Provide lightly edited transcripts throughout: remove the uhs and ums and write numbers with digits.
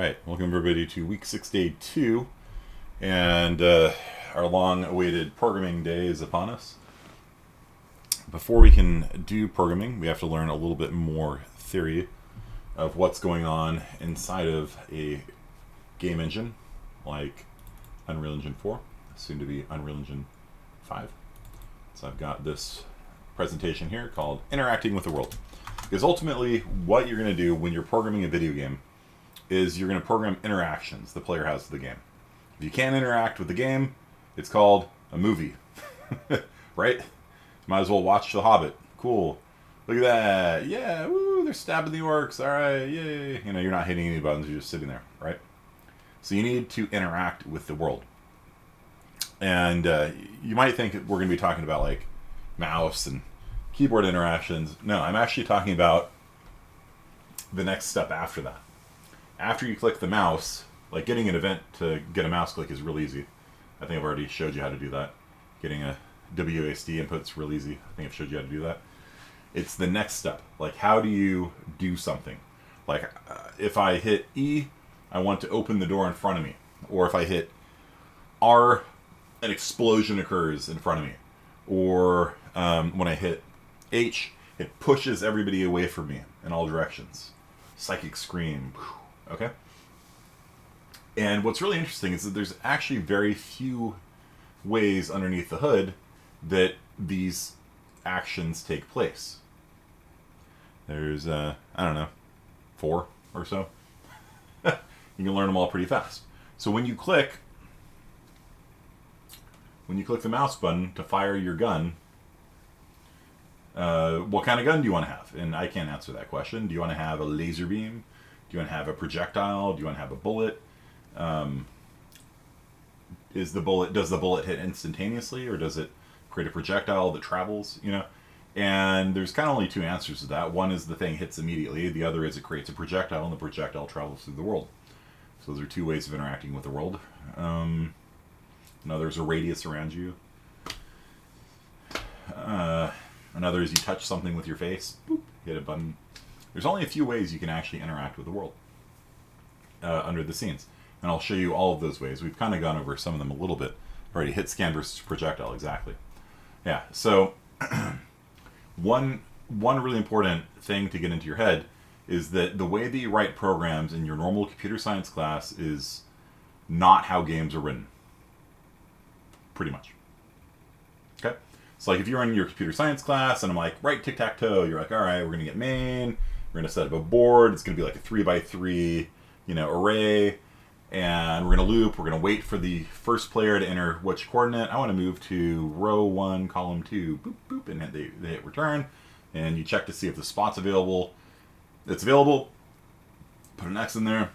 right, welcome everybody to week 6, day 2, and our long-awaited programming day is upon us. Before we can do programming, we have to learn a little bit more theory of what's going on inside of a game engine, like Unreal Engine 4, soon to be Unreal Engine 5. So I've got this presentation here called Interacting with the World. Because ultimately, what you're going to do when you're programming a video game is you're going to program interactions the player has with the game. If you can't interact with the game, it's called a movie. Right? Might as well watch The Hobbit. Cool. Look at that. Yeah, woo, they're stabbing the orcs. All right, yay. You know, you're not hitting any buttons, you're just sitting there, right? So you need to interact with the world. And you might think we're going to be talking about like mouse and keyboard interactions. No, I'm actually talking about the next step after that. After you click the mouse, like getting an event to get a mouse click is real easy. I think I've already showed you how to do that. Getting a WASD input's real easy. I think I've showed you how to do that. It's the next step. Like, how do you do something? Like, if I hit E, I want to open the door in front of me. Or if I hit R, an explosion occurs in front of me. Or when I hit H, it pushes everybody away from me in all directions. Psychic scream. Okay? And what's really interesting is that there's actually very few ways underneath the hood that these actions take place. There's, I don't know, 4 or so. You can learn them all pretty fast. So when you click the mouse button to fire your gun, what kind of gun do you want to have? And I can't answer that question. Do you want to have a laser beam? Do you want to have a projectile? Do you want to have a bullet? Does the bullet hit instantaneously, or does it create a projectile that travels? You know, and there's kind of only 2 answers to that. One is the thing hits immediately. The other is it creates a projectile, and the projectile travels through the world. So those are 2 ways of interacting with the world. Another is a radius around you. Another is you touch something with your face, boop, hit a button. There's only a few ways you can actually interact with the world under the scenes. And I'll show you all of those ways. We've kind of gone over some of them a little bit already. Hit, scan versus projectile, exactly. Yeah, so one really important thing to get into your head is that the way that you write programs in your normal computer science class is not how games are written. Pretty much. Okay? So like if you're in your computer science class and I'm like, write tic-tac-toe, you're like, all right, we're going to get main, we're going to set up a board, it's going to be like a 3x3, array, and we're going to loop, we're going to wait for the first player to enter which coordinate. I want to move to row 1, column 2, boop, boop, and they hit return, and you check to see if the spot's available. It's available, put an X in there,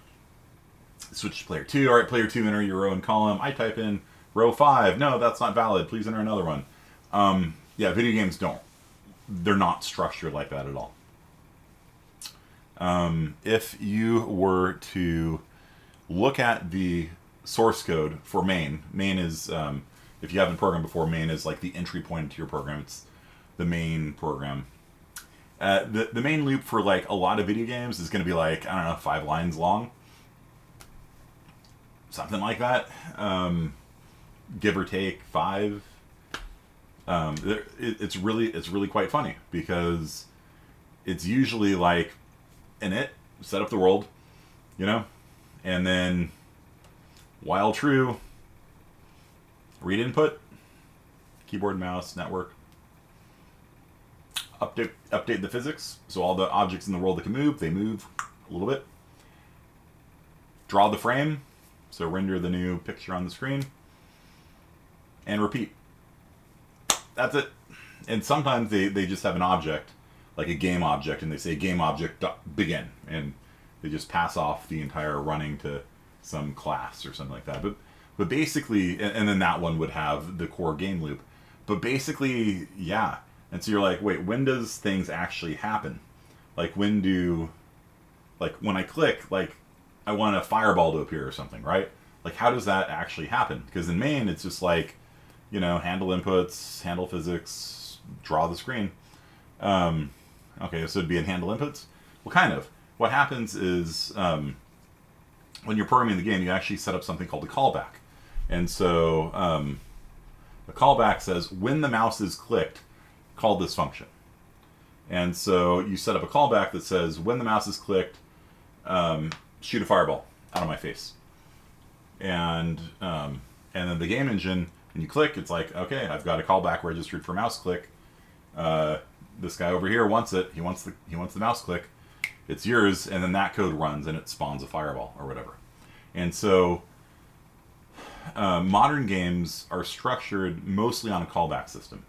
switch to player 2, all right, player 2, enter your row and column. I type in row 5, no, that's not valid, please enter another one. Yeah, video games don't. They're not structured like that at all. If you were to look at the source code for main is, if you haven't programmed before, main is like the entry point into your program. It's the main program. The main loop for like a lot of video games is going to be like, I don't know, 5 lines long. Something like that. Give or take 5. It's really quite funny because it's usually like init, set up the world, and then while true, read input, keyboard, mouse, network, update the physics, so all the objects in the world that can move, they move a little bit. Draw the frame, so render the new picture on the screen, and repeat. That's it. And sometimes they just have an object, like a game object, and they say game object begin, and they just pass off the entire running to some class or something like that. But basically, and then that one would have the core game loop. But basically, yeah. And so you're like, wait, when does things actually happen? Like when I click, like I want a fireball to appear or something, right? Like how does that actually happen? Because in main, it's just like, handle inputs, handle physics, draw the screen. Okay, so it'd be in handle inputs? Well, kind of. What happens is when you're programming the game, you actually set up something called a callback. And so the callback says, when the mouse is clicked, call this function. And so you set up a callback that says, when the mouse is clicked, shoot a fireball out of my face. And then the game engine, when you click, it's like, okay, I've got a callback registered for mouse click. This guy over here wants it. He wants the mouse click. It's yours, and then that code runs and it spawns a fireball or whatever. And so modern games are structured mostly on a callback system.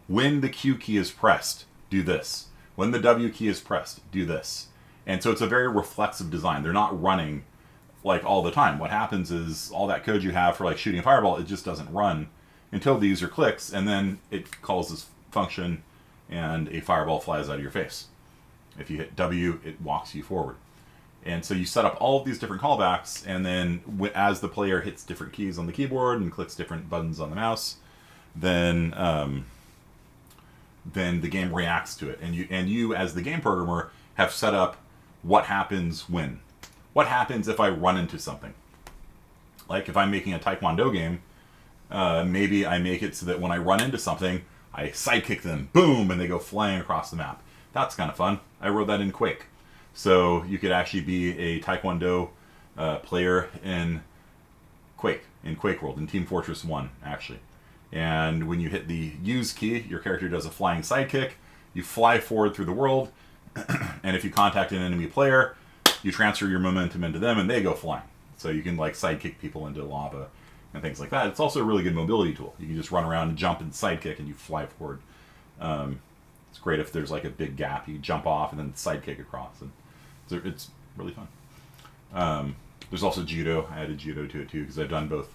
When the Q key is pressed, do this. When the W key is pressed, do this. And so it's a very reflexive design. They're not running like all the time. What happens is all that code you have for like shooting a fireball, it just doesn't run until the user clicks, and then it calls this function and a fireball flies out of your face. If you hit W, it walks you forward. And so you set up all of these different callbacks, and then as the player hits different keys on the keyboard and clicks different buttons on the mouse, then the game reacts to it. And you as the game programmer have set up what happens when. What happens if I run into something? Like if I'm making a Taekwondo game, maybe I make it so that when I run into something, I sidekick them, boom, and they go flying across the map. That's kind of fun. I wrote that in Quake. So you could actually be a Taekwondo player in Quake World, in Team Fortress 1, actually. And when you hit the use key, your character does a flying sidekick. You fly forward through the world, and if you contact an enemy player, you transfer your momentum into them, and they go flying. So you can like sidekick people into lava and things like that. It's also a really good mobility tool. You can just run around and jump and sidekick, and you fly forward. It's great if there's like a big gap. You jump off and then sidekick across, and it's really fun. There's also judo. I added judo to it too because I've done both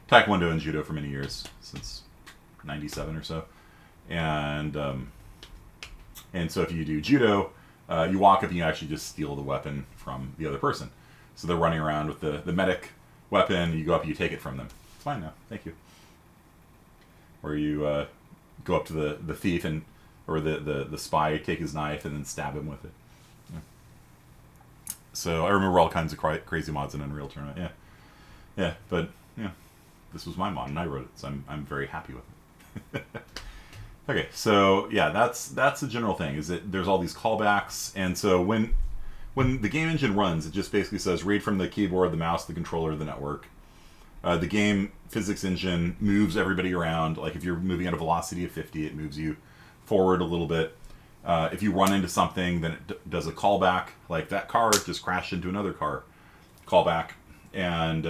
Taekwondo and judo for many years, since '97 or so. And so if you do judo, you walk up and you actually just steal the weapon from the other person. So they're running around with the medic weapon. You go up and you take it from them. It's fine now. Thank you. Or you go up to the thief or the spy, take his knife, and then stab him with it. Yeah. So I remember all kinds of crazy mods in Unreal Tournament. Yeah, but yeah, this was my mod and I wrote it, so I'm very happy with it. Okay, so yeah, that's the general thing. Is that there's all these callbacks, and so when the game engine runs, it just basically says read from the keyboard, the mouse, the controller, the network. The game physics engine moves everybody around. Like if you're moving at a velocity of 50, it moves you forward a little bit. If you run into something, then it does a callback. Like that car just crashed into another car. Callback, and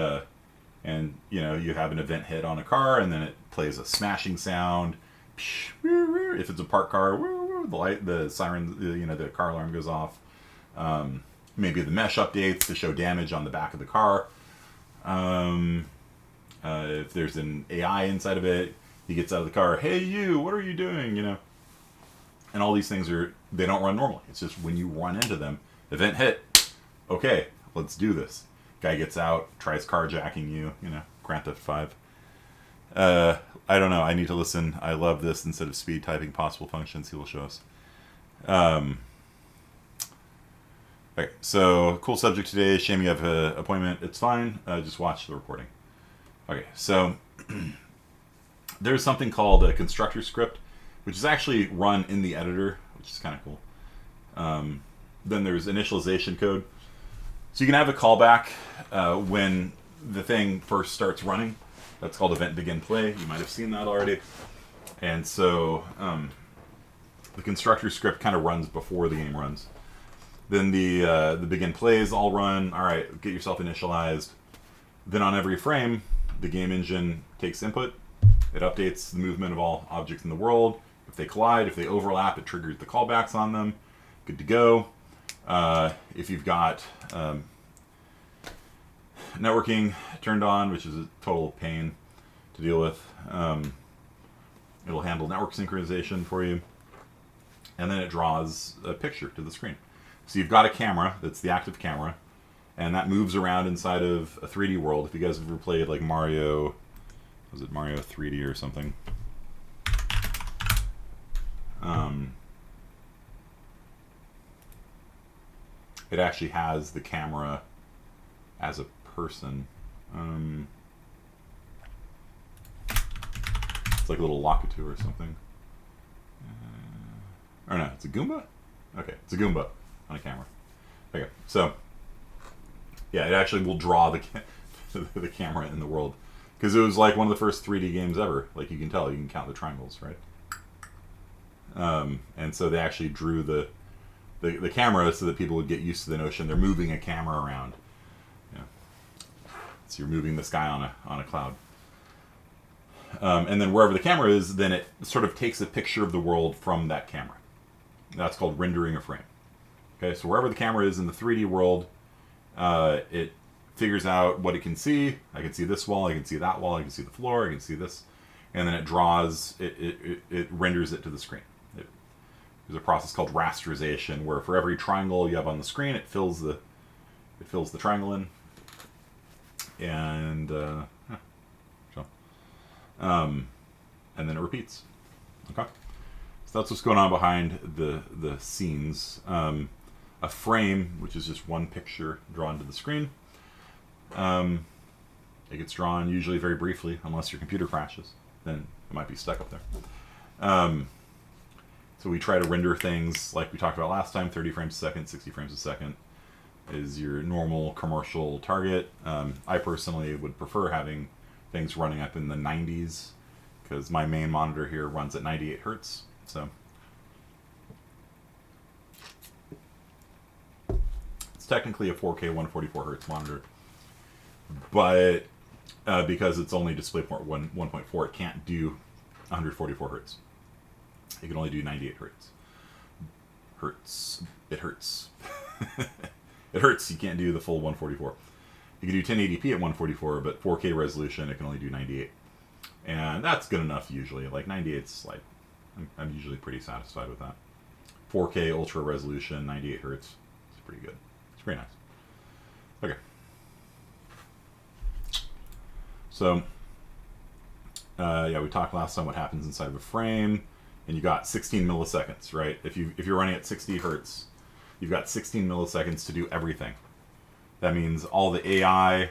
you know you have an event hit on a car, and then it plays a smashing sound. If it's a parked car, the siren, the car alarm goes off. Maybe the mesh updates to show damage on the back of the car. If there's an AI inside of it, he gets out of the car. Hey, you! What are you doing? And all these things they don't run normally. It's just when you run into them, event hit. Okay, let's do this. Guy gets out, tries carjacking you. Grand Theft 5. I don't know. I need to listen. I love this. Instead of speed typing possible functions, he will show us. Okay, so cool subject today. Shame you have an appointment. It's fine. Just watch the recording. Okay, so there's something called a Constructor Script, which is actually run in the editor, which is kind of cool. Then there's initialization code. So you can have a callback when the thing first starts running. That's called event begin play. You might have seen that already. And so the constructor script kind of runs before the game runs. Then the begin plays all run. All right, get yourself initialized. Then on every frame, the game engine takes input. It updates the movement of all objects in the world. If they collide, if they overlap, it triggers the callbacks on them. Good to go. If you've got networking turned on, which is a total pain to deal with, it'll handle network synchronization for you. And then it draws a picture to the screen. So you've got a camera that's the active camera, and that moves around inside of a 3D world. If you guys have ever played like Mario, was it Mario 3D or something? It actually has the camera as a person. It's like a little Lakitu or something. Or no, it's a Goomba? Okay, it's a Goomba on a camera. Okay, so yeah, it actually will draw the the camera in the world, because it was like one of the first 3D games ever. Like, you can tell, you can count the triangles, right? And so they actually drew the camera so that people would get used to the notion they're moving a camera around. Yeah. So you're moving this guy on a cloud. And then wherever the camera is, then it sort of takes a picture of the world from that camera. That's called rendering a frame. Okay, so wherever the camera is in the 3D world, it figures out what it can see. I can see this wall, I can see that wall, I can see the floor, I can see this. And then it draws, it renders it to the screen. There's a process called rasterization, where for every triangle you have on the screen, it fills the triangle in. And and then it repeats. Okay, so that's what's going on behind the scenes. A frame, which is just one picture drawn to the screen. It gets drawn usually very briefly, unless your computer crashes. Then it might be stuck up there. So we try to render things like we talked about last time. 30 frames a second, 60 frames a second is your normal commercial target. I personally would prefer having things running up in the 90s, because my main monitor here runs at 98 hertz. So it's technically a 4K 144 hertz monitor, but because it's only DisplayPort 1.4, it can't do 144 hertz. It can only do 98 hertz. It hurts. It hurts. You can't do the full 144. You can do 1080p at 144, but 4K resolution, it can only do 98. And that's good enough usually. Like 98's like, I'm usually pretty satisfied with that. 4K ultra resolution, 98 hertz. It's pretty good. It's pretty nice. Okay. So, yeah, we talked last time what happens inside of a frame, and you got 16 milliseconds, right? If you're running at 60 hertz, you've got 16 milliseconds to do everything. That means all the AI,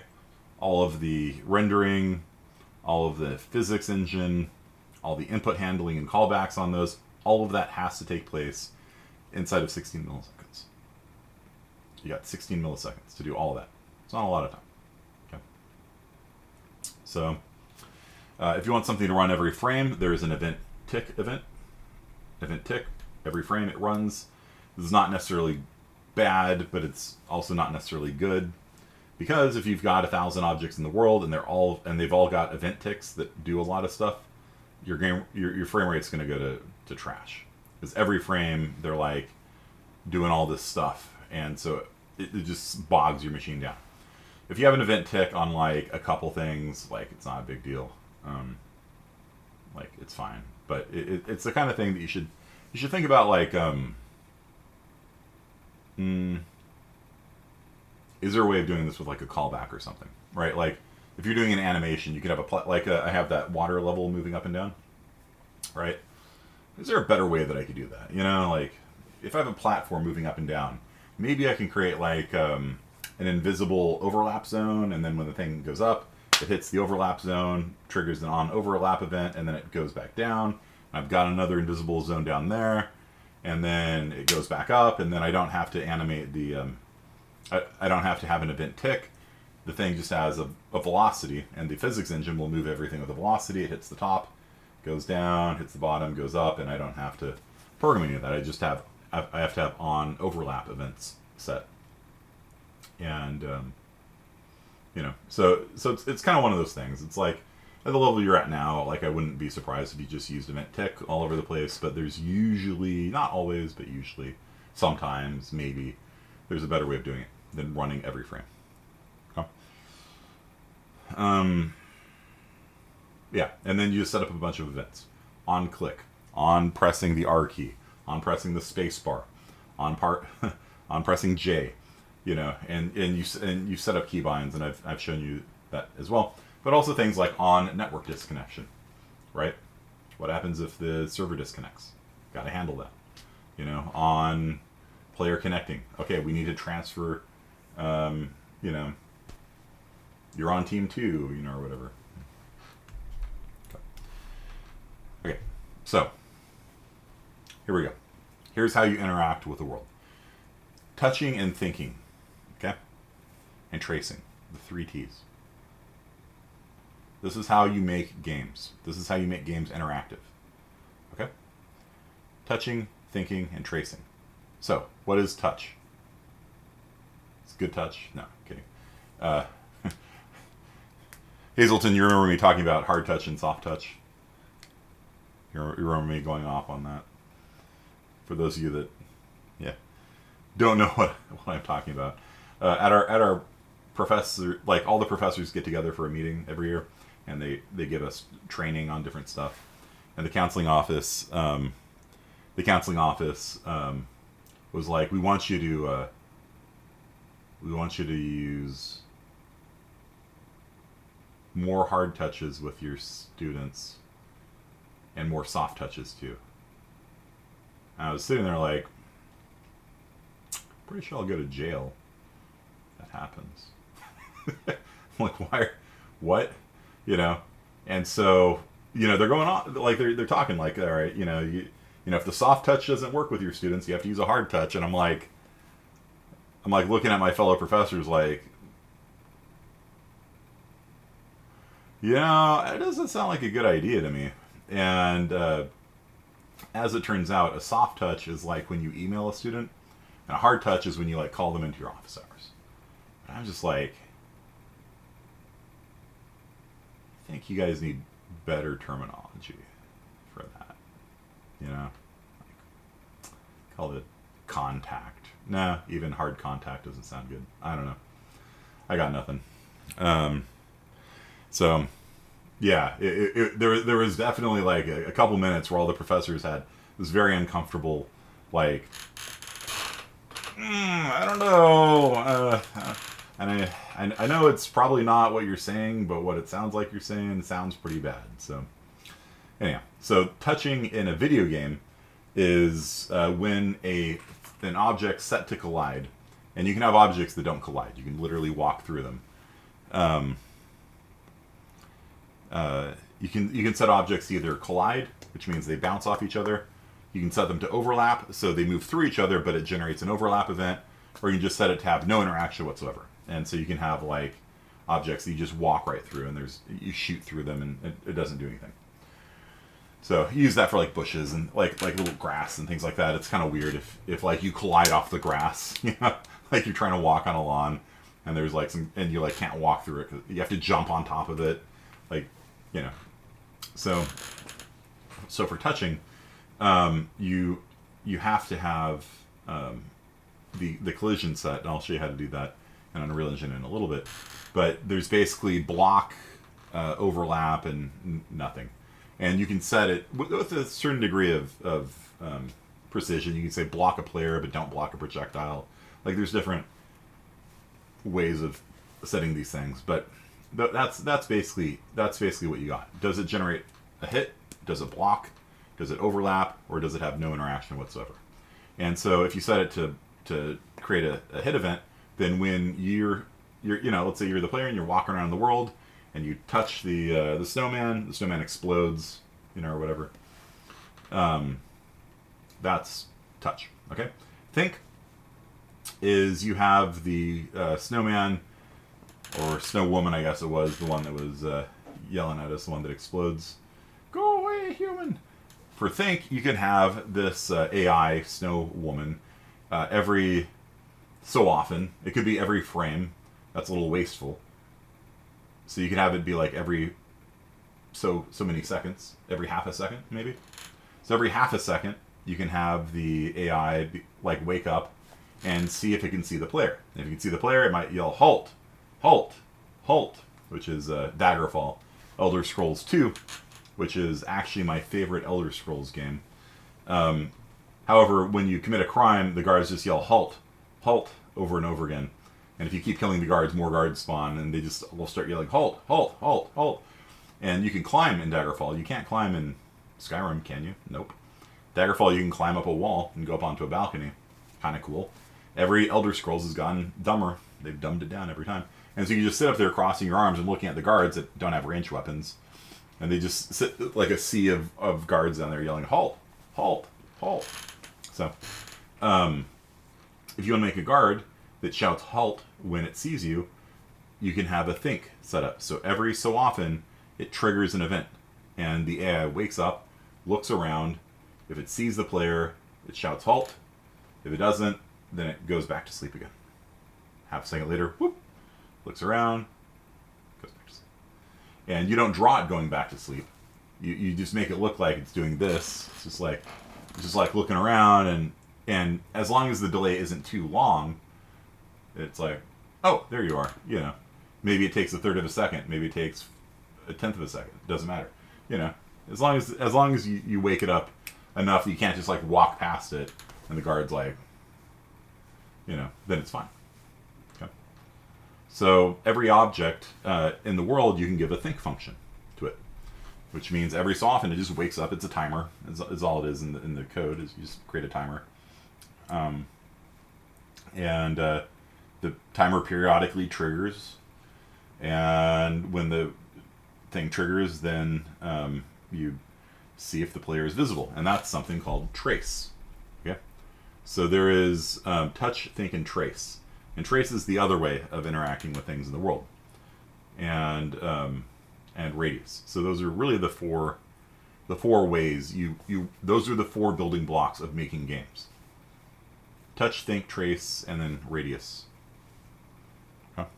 all of the rendering, all of the physics engine, all the input handling and callbacks on those, all of that has to take place inside of 16 milliseconds. You got 16 milliseconds to do all of that. It's not a lot of time. Okay. So, if you want something to run every frame, there is an event tick. Every frame it runs. This is not necessarily bad, but it's also not necessarily good, because if you've got 1,000 objects in the world and they've all got event ticks that do a lot of stuff, your frame rate's going to go to trash, because every frame they're like doing all this stuff, and so it just bogs your machine down. If you have an event tick on like a couple things, like, it's not a big deal. Like, it's fine, but it's the kind of thing that you should think about, like, is there a way of doing this with like a callback or something, right? Like, if you're doing an animation, you could have I have that water level moving up and down, right? Is there a better way that I could do that? You know, like, if I have a platform moving up and down, maybe I can create like an invisible overlap zone, and then when the thing goes up, it hits the overlap zone, triggers an on overlap event, and then it goes back down. I've got another invisible zone down there, and then it goes back up, and then I don't have to animate the I don't have to have an event tick. The thing just has a velocity, and the physics engine will move everything with a velocity. It hits the top, goes down, hits the bottom, goes up, and I don't have to program any of that. I have to have on overlap events set. And you know, so it's kind of one of those things. It's like, at the level you're at now, like, I wouldn't be surprised if you just used event tick all over the place, but there's usually, not always, but usually, sometimes, maybe, there's a better way of doing it than running every frame. Okay? Yeah, and then you just set up a bunch of events. On click, on pressing the R key, on pressing the space bar, on pressing J, you know, and you set up keybinds, and I've shown you that as well. But also things like on network disconnection, right? What happens if the server disconnects? Got to handle that. You know, on player connecting. Okay, we need to transfer, you know, you're on team 2, you know, or whatever. Okay, so here we go. Here's how you interact with the world. Touching and thinking, okay? And tracing, the 3 T's. This is how you make games. This is how you make games interactive, okay? Touching, thinking, and tracing. So, what is touch? It's good touch? No, kidding. Hazelton, you remember me talking about hard touch and soft touch? You remember me going off on that? For those of you that, yeah, don't know what I'm talking about. At our professor, like all the professors get together for a meeting every year, and they give us training on different stuff. And the counseling office was like, we want you to use more hard touches with your students and more soft touches too. And I was sitting there like, pretty sure I'll go to jail if that happens. I'm like, why? What? You know? And so, you know, they're going on, like they're talking like, all right, you know, if the soft touch doesn't work with your students, you have to use a hard touch. And I'm like looking at my fellow professors like, you know, it doesn't sound like a good idea to me. And as it turns out, a soft touch is like when you email a student, and a hard touch is when you like call them into your office hours. And I'm just like, I think you guys need better terminology for that. You know, like, call it contact. Nah, even hard contact doesn't sound good. I don't know. I got nothing. So, yeah, there was definitely like a couple minutes where all the professors had this very uncomfortable, like, I don't know, and I know it's probably not what you're saying, but what it sounds like you're saying sounds pretty bad. So, anyhow, so touching in a video game is when an object's set to collide, and you can have objects that don't collide. You can literally walk through them. You can set objects to either collide, which means they bounce off each other. You can set them to overlap, so they move through each other, but it generates an overlap event. Or you can just set it to have no interaction whatsoever. And so you can have like objects that you just walk right through, and you shoot through them, and it doesn't do anything. So you use that for like bushes and like little grass and things like that. It's kind of weird if like you collide off the grass, you know, like you're trying to walk on a lawn, and there's like and you like can't walk through it 'cause you have to jump on top of it, like, you know. So for touching, you have to have the collision set, and I'll show you how to do that in Unreal Engine in a little bit. But there's basically block, overlap, and nothing. And you can set it with a certain degree of precision. You can say block a player, but don't block a projectile. Like there's different ways of setting these things, but that's basically what you got. Does it generate a hit? Does it block? Does it overlap? Or does it have no interaction whatsoever? And so if you set it to create a hit event, then when you're you know, let's say you're the player and you're walking around the world and you touch the snowman explodes, you know, or whatever. That's touch. Okay. Think is you have the snowman or snow woman, I guess it was, the one that was yelling at us, the one that explodes. Go away, human. For think, you can have this AI snow woman every so often. It could be every frame. That's a little wasteful. So you can have it be like every so many seconds, every half a second maybe. So every half a second, you can have the AI like wake up and see if it can see the player. And if you can see the player, it might yell halt, halt, halt, which is Daggerfall. Elder Scrolls 2, which is actually my favorite Elder Scrolls game. However, when you commit a crime, the guards just yell halt, halt over and over again. And if you keep killing the guards, more guards spawn, and will start yelling halt, halt, halt, halt. And you can climb in Daggerfall. You can't climb in Skyrim, can you? Nope. Daggerfall, you can climb up a wall and go up onto a balcony. Kind of cool. Every Elder Scrolls has gotten dumber. They've dumbed it down every time. And so you just sit up there crossing your arms and looking at the guards that don't have ranged weapons. And they just sit like a sea of guards down there yelling, halt, halt, halt. So, if you want to make a guard that shouts halt when it sees you, you can have a think set up. So every so often, it triggers an event. And the AI wakes up, looks around. If it sees the player, it shouts halt. If it doesn't, then it goes back to sleep again. Half a second later, whoop, looks around, goes back to sleep. And you don't draw it going back to sleep. You just make it look like it's doing this. It's just like looking around, and as long as the delay isn't too long, it's like, oh, there you are. You know, maybe it takes a third of a second, maybe it takes a tenth of a second. It doesn't matter. You know, as long as you wake it up enough that you can't just like walk past it and the guard's like, you know, then it's fine. Okay. So every object in the world, you can give a think function to it, which means every so often it just wakes up. It's a timer. Is all it is in the code. Is you just create a timer, and the timer periodically triggers, and when the thing triggers, then you see if the player is visible, and that's something called trace. Okay, so there is touch, think, and trace. And trace is the other way of interacting with things in the world, and radius. So those are really the four ways those are the four building blocks of making games: touch, think, trace, and then radius. Okay.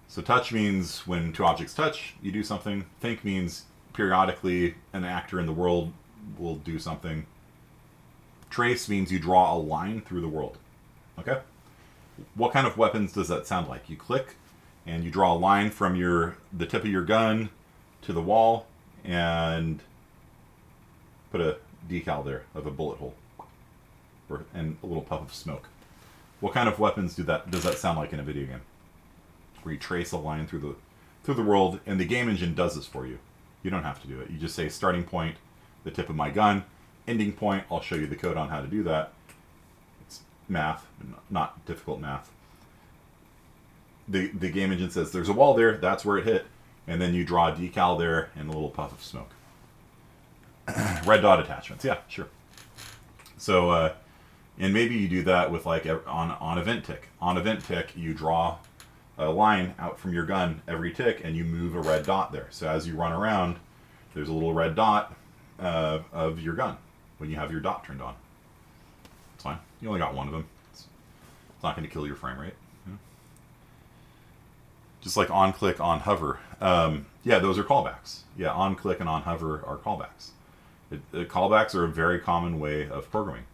So touch means when two objects touch, you do something. Think means periodically an actor in the world will do something. Trace means you draw a line through the world. Okay? What kind of weapons does that sound like? You click and you draw a line from the tip of your gun to the wall and put a decal there of a bullet hole and a little puff of smoke. What kind of weapons does that sound like in a video game? Where you trace a line through the world, and the game engine does this for you. You don't have to do it. You just say starting point, the tip of my gun, ending point. I'll show you the code on how to do that. It's math, not difficult math. The game engine says there's a wall there, that's where it hit, and then you draw a decal there and a little puff of smoke. Red dot attachments, yeah, sure. So, and maybe you do that with like on event tick. On event tick, you draw a line out from your gun every tick, and you move a red dot there. So as you run around, there's a little red dot of your gun when you have your dot turned on. It's fine. You only got one of them. It's not going to kill your frame rate. You know? Just like on click, on hover. Yeah, those are callbacks. Yeah, on click and on hover are callbacks. Callbacks are a very common way of programming,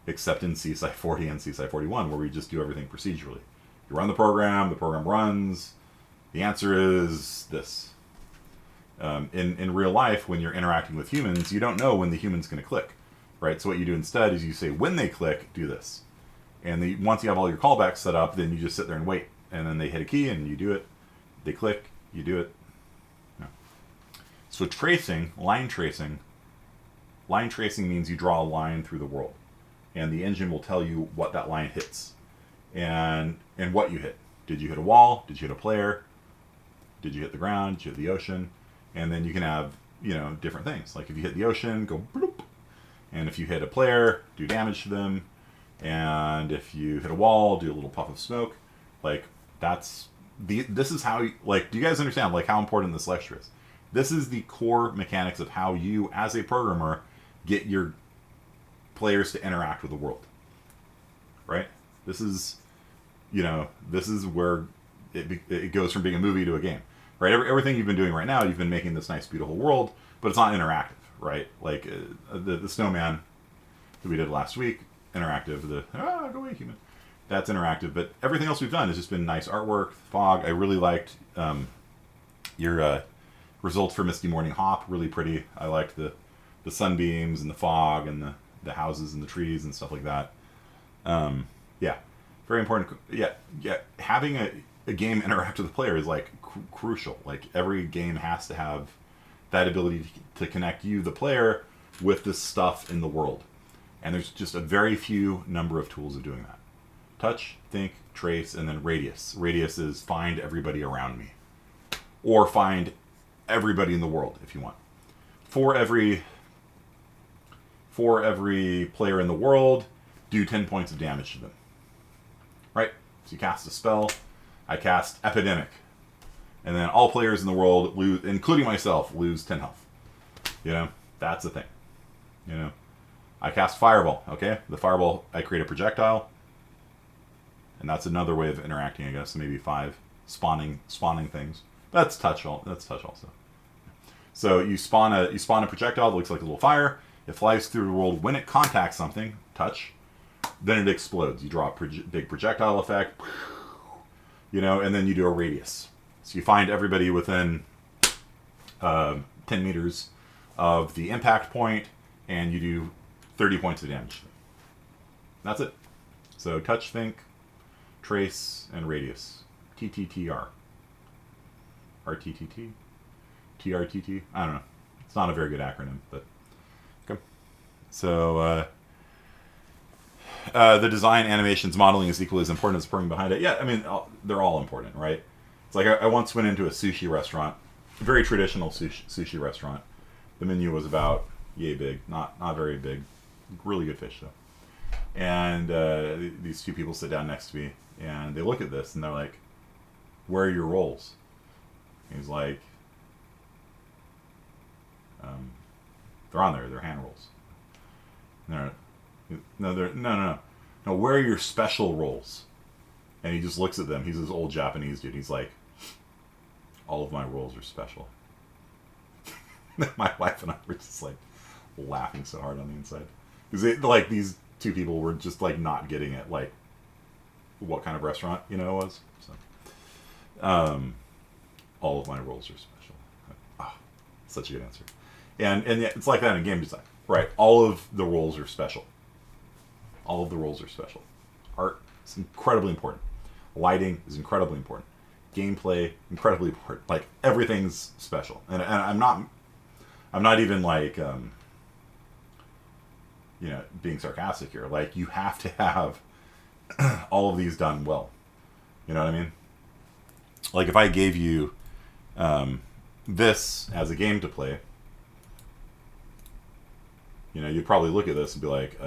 except in CSI 40 and CSI 41, where we just do everything procedurally. You run the program runs, the answer is this. In real life, when you're interacting with humans, you don't know when the human's going to click, right? So what you do instead is you say, when they click, do this. And once you have all your callbacks set up, then you just sit there and wait. And then they hit a key and you do it. They click, you do it. Yeah. So tracing, line tracing means you draw a line through the world. And the engine will tell you what that line hits. And what you hit. Did you hit a wall? Did you hit a player? Did you hit the ground? Did you hit the ocean? And then you can have, different things. Like if you hit the ocean, go bloop. And if you hit a player, do damage to them. And if you hit a wall, do a little puff of smoke. Like this is how, do you guys understand how important this lecture is? This is the core mechanics of how you, as a programmer, get your players to interact with the world. Right? This is where it goes from being a movie to a game, right? Everything you've been doing right now, you've been making this nice, beautiful world, but it's not interactive, right? Like the snowman that we did last week, interactive. Go away, human. That's interactive, but everything else we've done has just been nice artwork, fog. I really liked your results for Misty Morning Hop, really pretty. I liked the sunbeams and the fog and the houses and the trees and stuff like that. Yeah, very important. Yeah. Having a game interact with the player is crucial. Every game has to have that ability to connect you, the player, with the stuff in the world. And there's just a very few number of tools of doing that. Touch, think, trace, and then radius. Radius is find everybody around me. Or find everybody in the world, if you want. For every player in the world, do 10 points of damage to them. Right? So you cast a spell. I cast Epidemic. And then all players in the world, lose, including myself, lose 10 health. You know? That's the thing. You know? I cast Fireball, okay? The Fireball, I create a projectile. And that's another way of interacting, I guess. Maybe 5 spawning things. That's touch also. So you spawn a projectile that looks like a little fire. It flies through the world. When it contacts something, touch, then it explodes. You draw a big projectile effect, you know, and then you do a radius. So you find everybody within 10 meters of the impact point, and you do 30 points of damage. That's it. So touch, think, trace, and radius. TTTR. RTTT? TRTT? I don't know. It's not a very good acronym, but okay. So the design, animations, modeling is equally as important as the programming behind it. Yeah, I mean, they're all important, right? It's like I once went into a sushi restaurant, a very traditional sushi restaurant. The menu was about yay big, not very big, really good fish though. And these two people sit down next to me, and they look at this, and they're like, "Where are your rolls?" And he's like, "They're on there. They're hand rolls." And no. Where are your special rolls? And he just looks at them. He's this old Japanese dude. He's like, "All of my rolls are special." My wife and I were just like laughing so hard on the inside because like these two people were just like not getting it, like what kind of restaurant it was. So, all of my rolls are special. Such a good answer. And yeah, it's like that in game design, right? All of the roles are special. All of the roles are special. Art is incredibly important. Lighting is incredibly important. Gameplay, incredibly important. Like everything's special. And I'm not even like being sarcastic here. Like you have to have all of these done well. You know what I mean? Like if I gave you this as a game to play, you'd probably look at this and be like,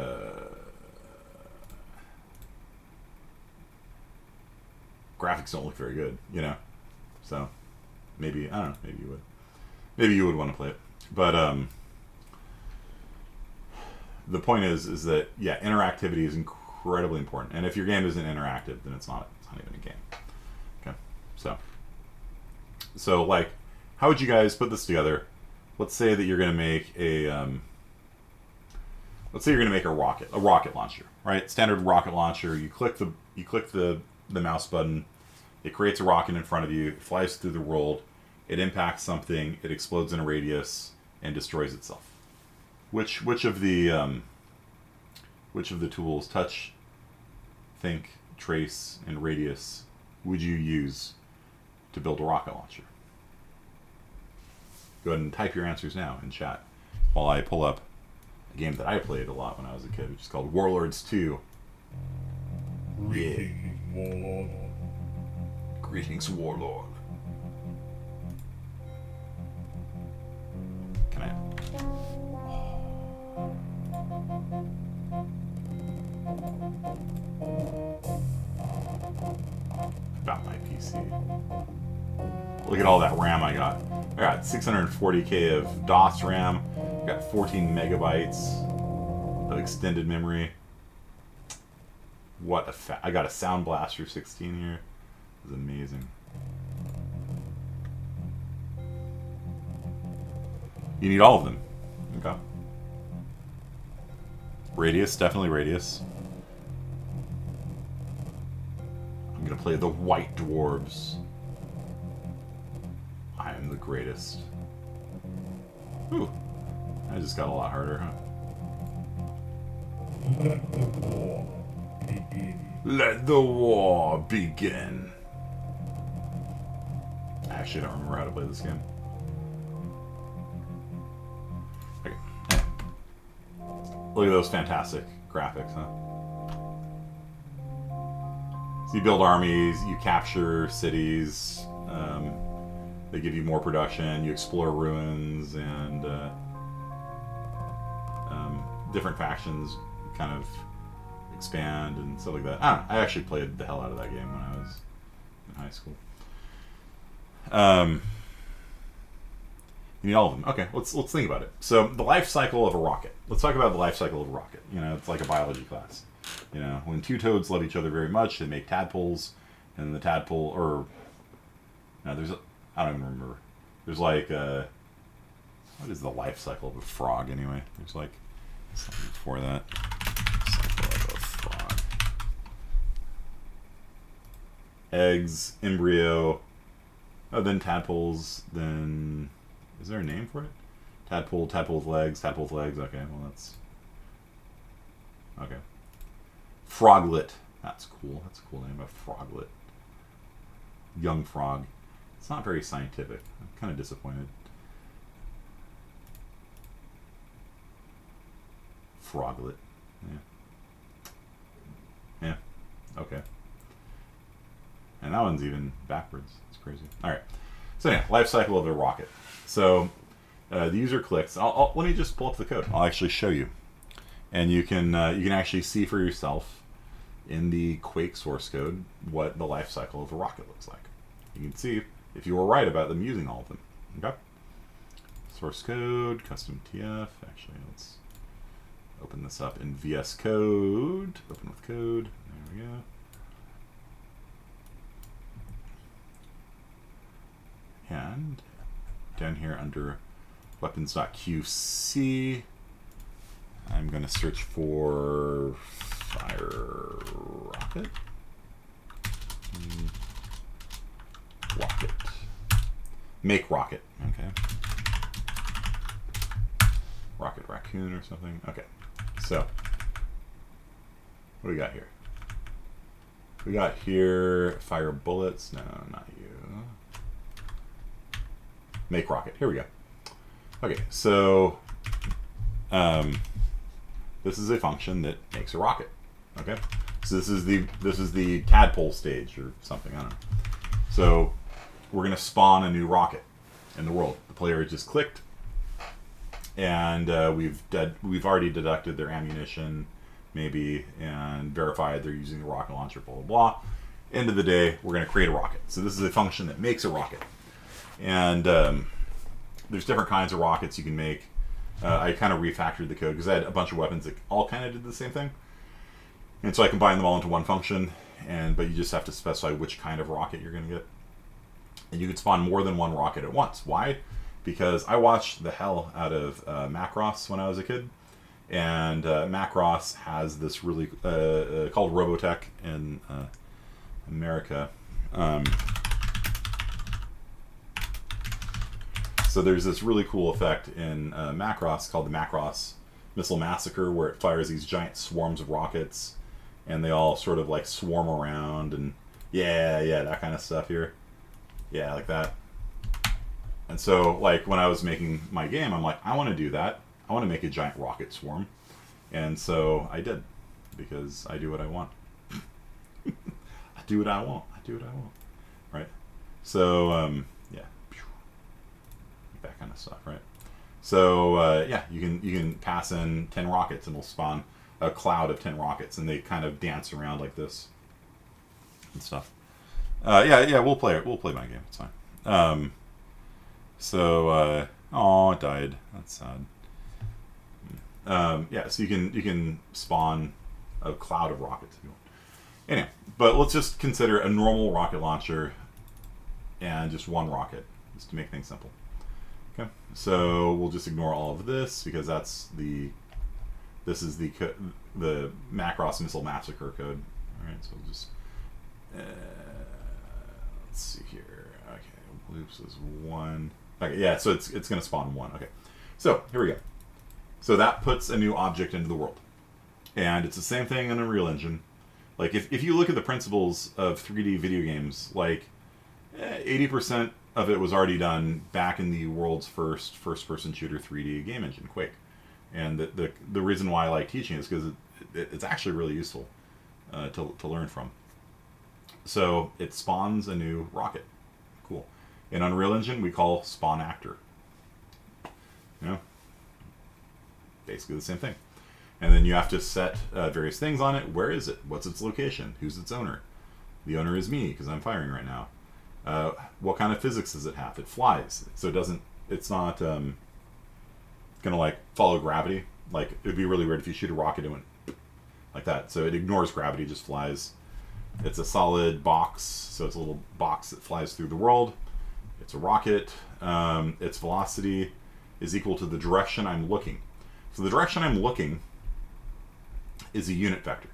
graphics don't look very good, So maybe, I don't know, maybe you would. Maybe you would want to play it. But the point is that, yeah, interactivity is incredibly important. And if your game isn't interactive, then it's not even a game. Okay, so like, how would you guys put this together? Let's say that you're going to make a rocket launcher, right? Standard rocket launcher. You click the mouse button. It creates a rocket in front of you. It flies through the world. It impacts something. It explodes in a radius and destroys itself. Which of the tools, touch, think, trace, and radius, would you use to build a rocket launcher? Go ahead and type your answers now in chat while I pull up a game that I played a lot when I was a kid, which is called Warlords 2. Yeah. Warlord. Greetings, Warlord. Can I? About my PC. Look at all that RAM I got. I got 640K of DOS RAM. I got 14 megabytes of extended memory. I got a Sound Blaster 16 here. This is amazing. You need all of them. Okay. Radius, definitely radius. I'm gonna play the White Dwarves. I am the greatest. Ooh. I just got a lot harder, huh? Let the war begin. Let the war begin. I actually don't remember how to play this game. Okay. Look at those fantastic graphics, huh? So you build armies, you capture cities, they give you more production, you explore ruins, and different factions kind of expand and stuff like that. I don't know. I actually played the hell out of that game when I was in high school. You need all of them. Okay, let's think about it. So the life cycle of a rocket. Let's talk about the life cycle of a rocket. You know, it's like a biology class. You know, when two toads love each other very much, they make tadpoles, and the tadpole, or no, I don't even remember. There's like what is the life cycle of a frog anyway? There's like something before that. Cycle of a frog. Eggs, embryo, then tadpoles, then is there a name for it? Tadpole, tadpole with legs, tadpole with legs. Okay, well that's okay. Froglet. That's cool. That's a cool name, a froglet. Young frog. It's not very scientific. I'm kind of disappointed. Froglet. Yeah. Yeah. Okay. And that one's even backwards. It's crazy. All right. So yeah, life cycle of a rocket. So the user clicks. Let me just pull up the code. I'll actually show you, and you can actually see for yourself in the Quake source code what the life cycle of a rocket looks like. You can see if you were right about them using all of them. Okay. Source code, custom TF. Actually, let's open this up in VS Code. Open with code. There we go. And down here under weapons.qc, I'm going to search for fire rocket. Rocket. Make rocket. Okay. Rocket raccoon or something. Okay. So, what do we got here? We got here fire bullets. No, not you. Make rocket. Here we go. Okay, so this is a function that makes a rocket. Okay, so this is the tadpole stage or something. I don't know. So we're gonna spawn a new rocket in the world. The player just clicked, and we've already deducted their ammunition, maybe, and verified they're using the rocket launcher. Blah blah blah. End of the day, we're gonna create a rocket. So this is a function that makes a rocket. And there's different kinds of rockets you can make. I kind of refactored the code because I had a bunch of weapons that all kind of did the same thing. And so I combined them all into one function, but you just have to specify which kind of rocket you're going to get. And you can spawn more than one rocket at once. Why? Because I watched the hell out of Macross when I was a kid. And Macross has this really, called Robotech in America. So there's this really cool effect in Macross called the Macross Missile Massacre, where it fires these giant swarms of rockets, and they all sort of like swarm around, and yeah, that kind of stuff here. Yeah, like that. And so, like, when I was making my game, I'm like, I want to do that. I want to make a giant rocket swarm. And so I did, because I do what I want. I do what I want. Right? So, yeah. That kind of stuff, right? So yeah, you can pass in 10 rockets and it'll spawn a cloud of 10 rockets, and they kind of dance around like this and stuff. Yeah, we'll play my game. It's fine. Oh, it died. That's sad. Yeah, so you can spawn a cloud of rockets if you want. Anyway, but let's just consider a normal rocket launcher and just one rocket, just to make things simple. Okay, so we'll just ignore all of this because this is the Macross Missile Massacre code. All right, so we'll just let's see here. Okay, loops is 1. Okay, yeah, so it's going to spawn 1. Okay, so here we go. So that puts a new object into the world, and it's the same thing in Unreal Engine. Like if you look at the principles of 3D video games, like 80% of it was already done back in the world's first-person shooter 3D game engine, Quake. And the reason why I like teaching is because it's actually really useful to learn from. So it spawns a new rocket. Cool. In Unreal Engine, we call spawn actor. You know, basically the same thing. And then you have to set various things on it. Where is it? What's its location? Who's its owner? The owner is me because I'm firing right now. What kind of physics does it have? It flies, so it doesn't. It's not gonna like follow gravity. Like it would be really weird if you shoot a rocket and went like that. So it ignores gravity, just flies. It's a solid box, so it's a little box that flies through the world. It's a rocket. Its velocity is equal to the direction I'm looking. So the direction I'm looking is a unit vector.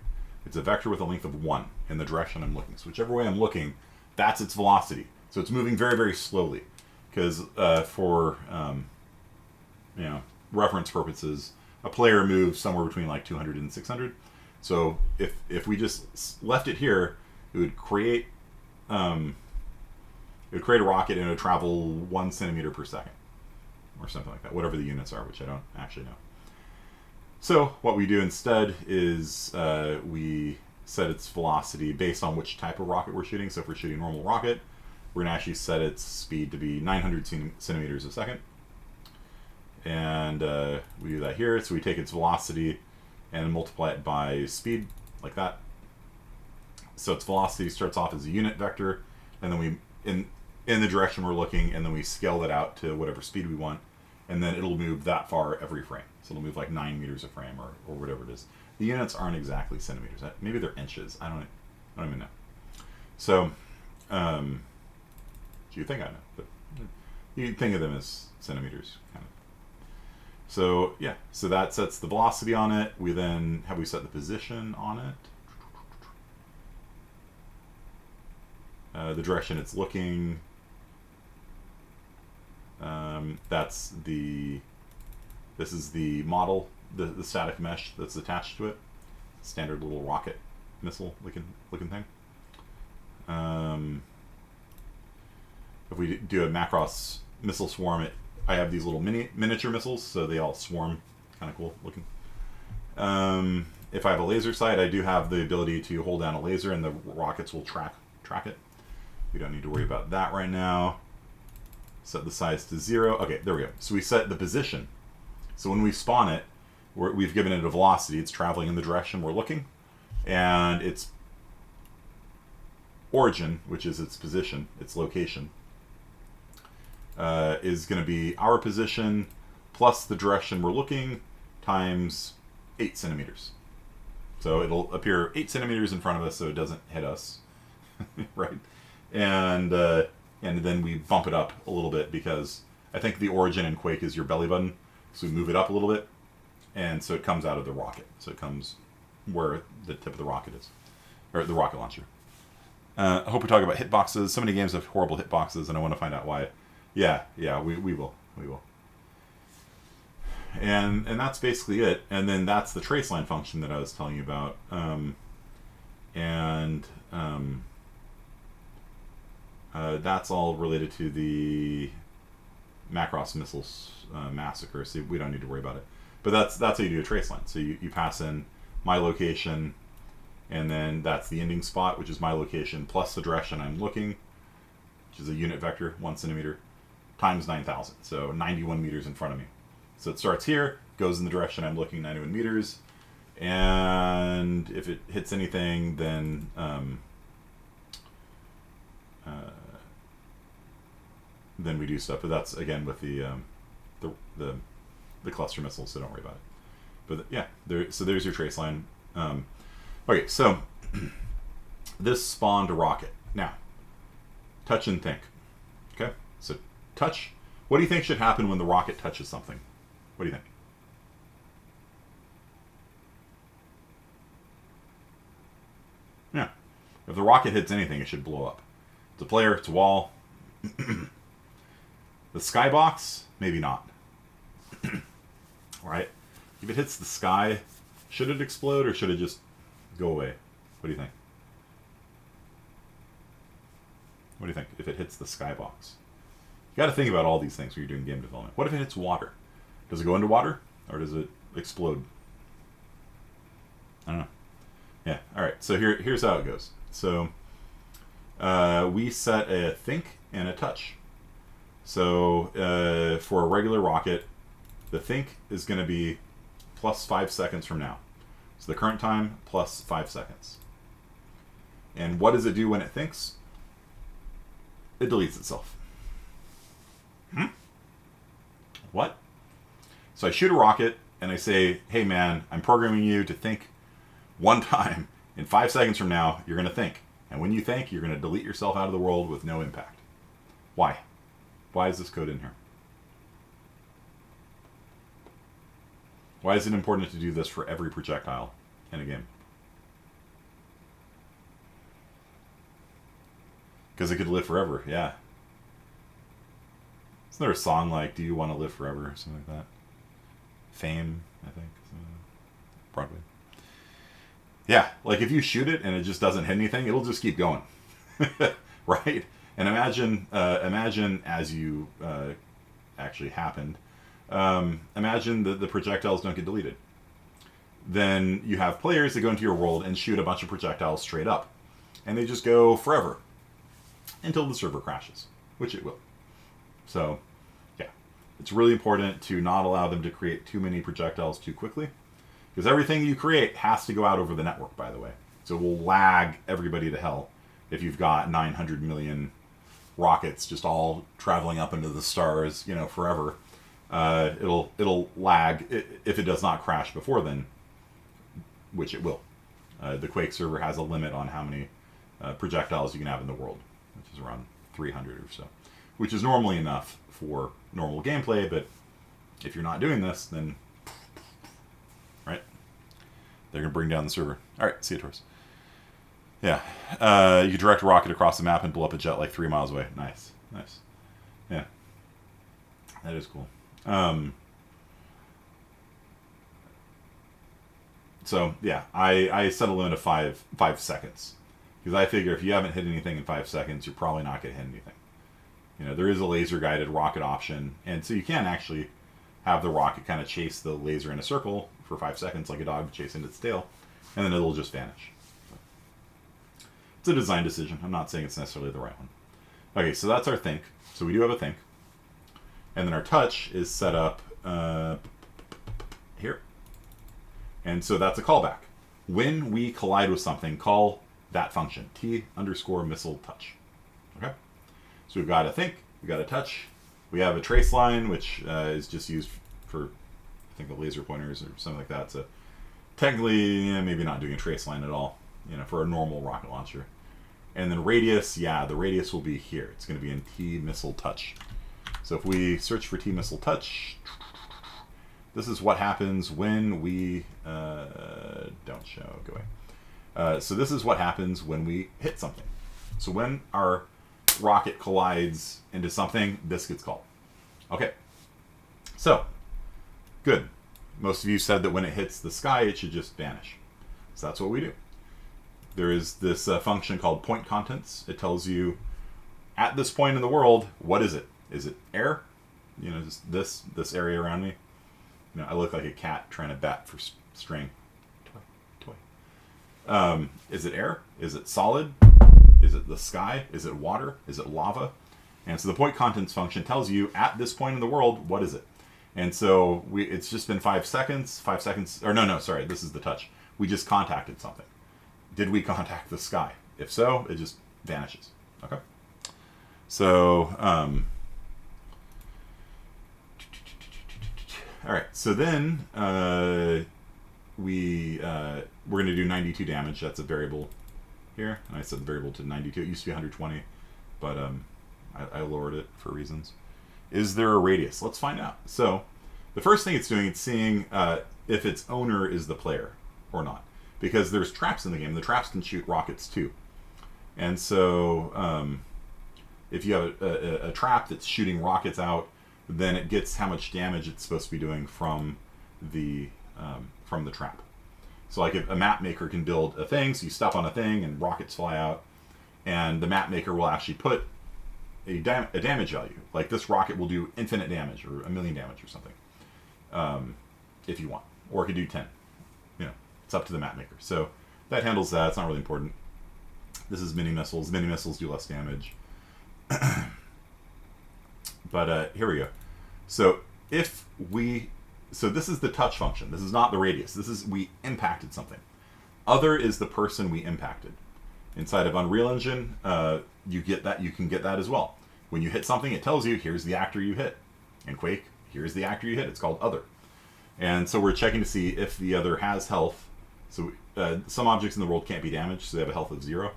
It's a vector with a length of 1 in the direction I'm looking. So whichever way I'm looking, that's its velocity. So it's moving very, very slowly. Because for you know, reference purposes, a player moves somewhere between like 200 and 600. So if we just left it here, it would create a rocket and it would travel 1 centimeter per second, or something like that. Whatever the units are, which I don't actually know. So what we do instead is we set its velocity based on which type of rocket we're shooting. So if we're shooting a normal rocket, we're going to actually set its speed to be 900 centimeters a second. And we do that here. So we take its velocity and multiply it by speed, like that. So its velocity starts off as a unit vector, and then we, in the direction we're looking, and then we scale it out to whatever speed we want, and then it'll move that far every frame. So it'll move like 9 meters a frame, or whatever it is. The units aren't exactly centimeters. Maybe they're inches. I don't even know. So, you think I know, but you think of them as centimeters, kind of. So yeah, so that sets the velocity on it. We then have we set the position on it, the direction it's looking. This is the model, the static mesh that's attached to it. Standard little rocket missile looking thing. If we do a Macross missile swarm, I have these little miniature missiles, so they all swarm. Kind of cool looking. If I have a laser sight, I do have the ability to hold down a laser and the rockets will track it. We don't need to worry about that right now. Set the size to 0. Okay, there we go. So we set the position. So when we spawn it, we've given it a velocity. It's traveling in the direction we're looking. And its origin, which is its position, its location, is going to be our position plus the direction we're looking times 8 centimeters. So it'll appear 8 centimeters in front of us so it doesn't hit us, right? And then we bump it up a little bit because I think the origin in Quake is your belly button. So we move it up a little bit, and so it comes out of the rocket. So it comes where the tip of the rocket is, or the rocket launcher. I hope we talk about hitboxes. So many games have horrible hitboxes, and I want to find out why. Yeah, we will. And that's basically it. And then that's the traceline function that I was telling you about. That's all related to the Macross missiles massacre. So we don't need to worry about it. But that's how you do a traceline. So you pass in my location, and then that's the ending spot, which is my location, plus the direction I'm looking, which is a unit vector, 1 centimeter, times 9,000. So 91 meters in front of me. So it starts here, goes in the direction I'm looking, 91 meters. And if it hits anything, then we do stuff. But that's, again, with the cluster missiles, so don't worry about it. But yeah, so there's your trace line. Okay, so this spawned a rocket. Now, touch and think. Okay, so touch. What do you think should happen when the rocket touches something? What do you think? Yeah, if the rocket hits anything, it should blow up. It's a player, it's a wall. The skybox, maybe not. Right? If it hits the sky, should it explode or should it just go away? What do you think? What do you think if it hits the skybox? You got to think about all these things when you're doing game development. What if it hits water? Does it go into water or does it explode? I don't know. Yeah. All right. So here's how it goes. So we set a think and a touch. So for a regular rocket, the think is going to be plus 5 seconds from now. So the current time plus 5 seconds. And what does it do when it thinks? It deletes itself. What? So I shoot a rocket and I say, hey man, I'm programming you to think one time. In 5 seconds from now, you're going to think. And when you think, you're going to delete yourself out of the world with no impact. Why? Why is this code in here? Why is it important to do this for every projectile in a game? Because it could live forever, yeah. Isn't there a song like, Do You Want to Live Forever, or something like that? Fame, I think. Broadway. Yeah, like if you shoot it and it just doesn't hit anything, it'll just keep going. Right? And imagine as you actually happened, imagine that the projectiles don't get deleted. Then you have players that go into your world and shoot a bunch of projectiles straight up. And they just go forever until the server crashes, which it will. So, yeah, it's really important to not allow them to create too many projectiles too quickly, because everything you create has to go out over the network, by the way. So it will lag everybody to hell if you've got 900 million rockets just all traveling up into the stars, forever. It'll lag if it does not crash before then, which it will. The Quake server has a limit on how many projectiles you can have in the world, which is around 300 or so, which is normally enough for normal gameplay, but if you're not doing this, then, right, they're going to bring down the server. All right, see you, Taurus. Yeah, you can direct a rocket across the map and blow up a jet like 3 miles away. Nice. Yeah, that is cool. So yeah, I set a limit of five seconds, because I figure if you haven't hit anything in 5 seconds, you're probably not going to hit anything. There is a laser guided rocket option, and so you can actually have the rocket kind of chase the laser in a circle for 5 seconds, like a dog chasing its tail, and then it'll just vanish. It's a design decision. I'm not saying it's necessarily the right one. Okay, so that's our think. So we do have a think. And then our touch is set up here. And so that's a callback. When we collide with something, call that function, T_missile touch. Okay? So we've got a think, we've got a touch, we have a trace line, which is just used for, I think, the laser pointers or something like that. So technically, maybe not doing a trace line at all, for a normal rocket launcher. And then radius, yeah, the radius will be here. It's going to be in T_missile touch. So if we search for T_missile touch, this is what happens when we don't show, go away. So this is what happens when we hit something. So when our rocket collides into something, this gets called. Okay, so good. Most of you said that when it hits the sky, it should just vanish. So that's what we do. There is this function called point contents. It tells you, at this point in the world, what is it? Is it air? Just this area around me. I look like a cat trying to bat for string. Toy. Is it air? Is it solid? Is it the sky? Is it water? Is it lava? And so the point contents function tells you, at this point in the world, what is it? And so it's just been 5 seconds. 5 seconds. Or no, sorry. This is the touch. We just contacted something. Did we contact the sky? If so, it just vanishes. Okay. So, all right. So then we're going to do 92 damage. That's a variable here, and I set the variable to 92. It used to be 120, but I lowered it for reasons. Is there a radius? Let's find out. So the first thing it's doing, it's seeing if its owner is the player or not. Because there's traps in the game. The traps can shoot rockets too. And so if you have a trap that's shooting rockets out, then it gets how much damage it's supposed to be doing from the trap. So like if a map maker can build a thing, so you step on a thing and rockets fly out, and the map maker will actually put a damage value. Like this rocket will do infinite damage or 1,000,000 damage or something, if you want. Or it could do 10. It's up to the map maker. So that handles that. It's not really important. This is mini missiles. Mini missiles do less damage. But here we go. So if we... So this is the touch function. This is not the radius. This is we impacted something. Other is the person we impacted. Inside of Unreal Engine, you get that. You can get that as well. When you hit something, it tells you, here's the actor you hit. In Quake, here's the actor you hit. It's called Other. And so we're checking to see if the other has health. So some objects in the world can't be damaged, so they have a health of 0.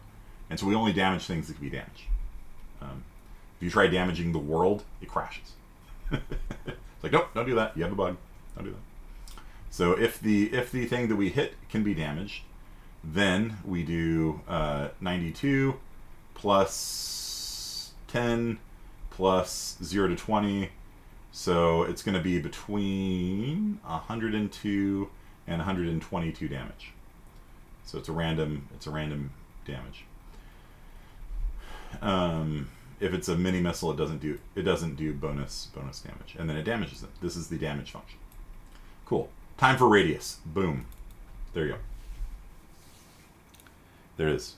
And so we only damage things that can be damaged. If you try damaging the world, it crashes. It's like, nope, don't do that. You have a bug. Don't do that. So if the thing that we hit can be damaged, then we do 92 plus 10 plus 0 to 20. So it's going to be between 102 and 122 damage. So it's a random damage. If it's a mini missile, it doesn't do bonus damage, and then it damages them. This is the damage function. Cool. Time for radius. Boom. There you go. There it is.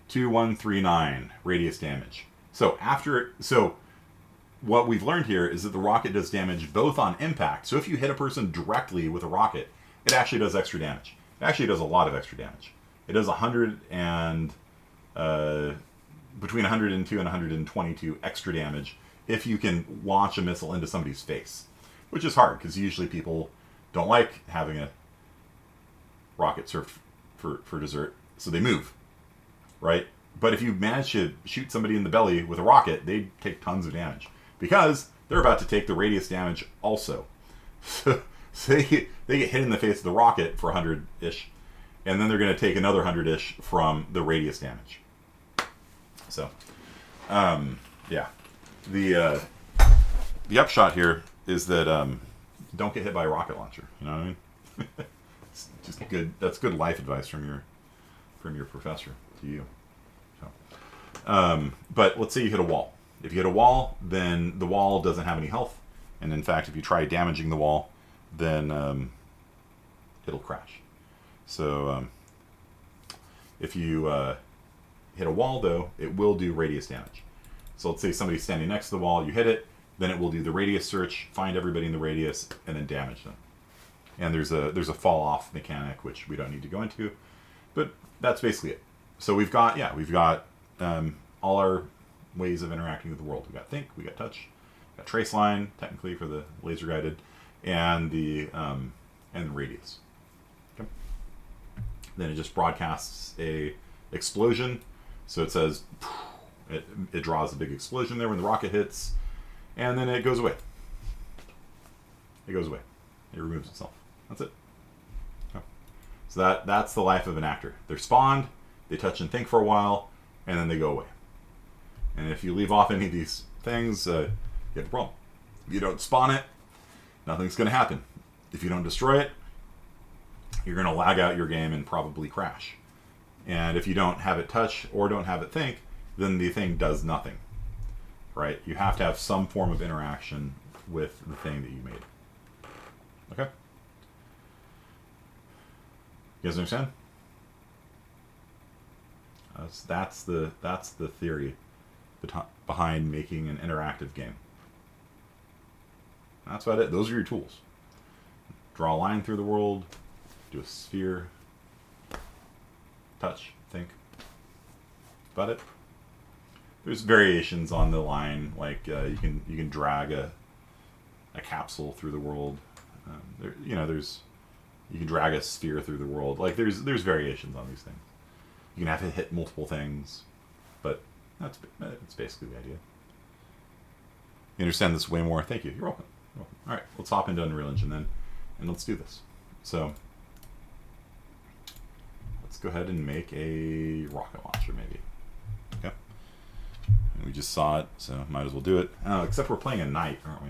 2139 radius damage. So what we've learned here is that the rocket does damage both on impact. So if you hit a person directly with a rocket, it actually does extra damage. It actually does a lot of extra damage. It does 100 and between 102 and 122 extra damage if you can launch a missile into somebody's face, which is hard because usually people don't like having a rocket served for dessert, so they move, right? But if you manage to shoot somebody in the belly with a rocket, they take tons of damage because they're about to take the radius damage also. So they get hit in the face with the rocket for 100-ish, and then they're going to take another 100-ish from the radius damage. So, yeah. The upshot here is that don't get hit by a rocket launcher. You know what I mean? It's just good. That's good life advice from your professor to you. So, but let's say you hit a wall. If you hit a wall, then the wall doesn't have any health, and in fact, if you try damaging the wall, then it'll crash. So, if you hit a wall, though, it will do radius damage. So let's say somebody's standing next to the wall, you hit it, then it will do the radius search, find everybody in the radius, and then damage them. And there's a fall off mechanic, which we don't need to go into, but that's basically it. So we've got all our ways of interacting with the world. We got think, we got touch, we got trace line, technically for the laser guided, and the radius. Okay. Then it just broadcasts a explosion. So it says, it draws a big explosion there when the rocket hits, and then it goes away. It goes away. It removes itself. That's it. Okay. So that's the life of an actor. They're spawned, they touch and think for a while, and then they go away. And if you leave off any of these things, you have a problem. If you don't spawn it, nothing's going to happen. If you don't destroy it, you're going to lag out your game and probably crash. And if you don't have it touch or don't have it think, then the thing does nothing, right? You have to have some form of interaction with the thing that you made. Okay? You guys understand? That's the theory behind making an interactive game. That's about it. Those are your tools. Draw a line through the world, do a sphere, touch, think. About it. There's variations on the line, like you can drag a capsule through the world. You can drag a sphere through the world. Like there's variations on these things. You can have to hit multiple things, but that's basically the idea. You understand this way more. Thank you. You're welcome. All right, let's hop into Unreal Engine then, and let's do this. So let's go ahead and make a rocket launcher, maybe. Okay. And we just saw it, so might as well do it. Except we're playing a night, aren't we?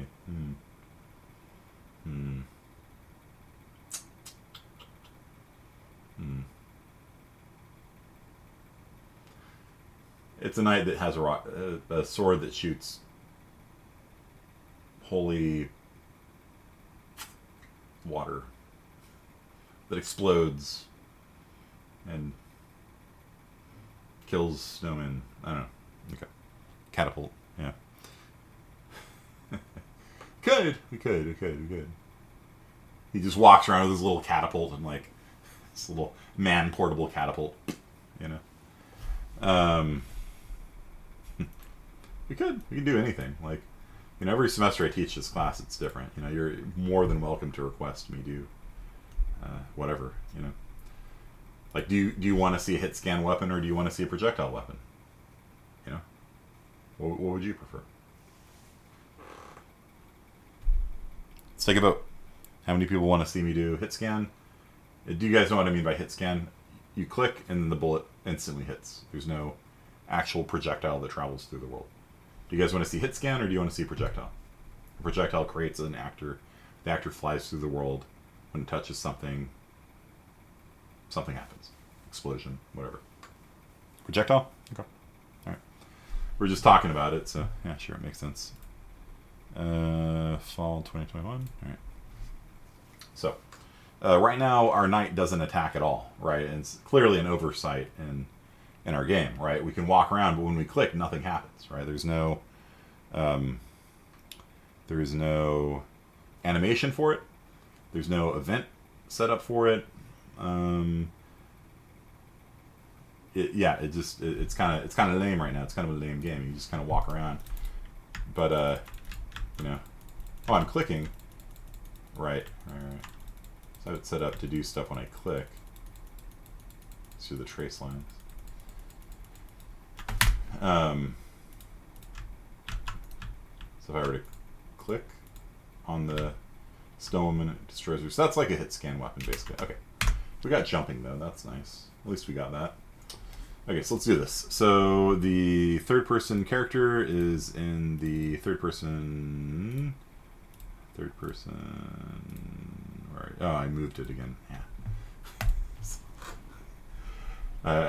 It's a knight that has a sword that shoots holy water that explodes and kills snowmen. I don't know. Okay. Catapult. Yeah. We could. He just walks around with his little catapult and like this little man portable catapult. You know. We can do anything. Like, you know, every semester I teach this class, it's different. You know, you're more than welcome to request me do whatever. You know. Like, do you want to see a hit scan weapon or do you want to see a projectile weapon? You know? What would you prefer? Let's take a vote. How many people want to see me do hit scan? Do you guys know what I mean by hit scan? You click and then the bullet instantly hits. There's no actual projectile that travels through the world. Do you guys want to see hit scan or do you want to see projectile? A projectile creates an actor. The actor flies through the world. When it touches something, something happens. Explosion, whatever. Projectile? Okay. Alright. We're just talking about it, so yeah, sure, it makes sense. Fall 2021. Alright. So, right now our knight doesn't attack at all, right? And it's clearly an oversight in our game, right? We can walk around, but when we click, nothing happens, right? There's no animation for it. There's no event set up for it. It's kind of lame right now. It's kind of a lame game. You just kind of walk around, but you know, oh, I'm clicking, right. So it's set up to do stuff when I click. Let's do the trace lines. So if I were to click on the stoneman, it destroys her. So that's like a hit scan weapon, basically. Okay. We got jumping, though. That's nice. At least we got that. Okay, so let's do this. So the third-person character is in the third-person... Right. Oh, I moved it again. Yeah.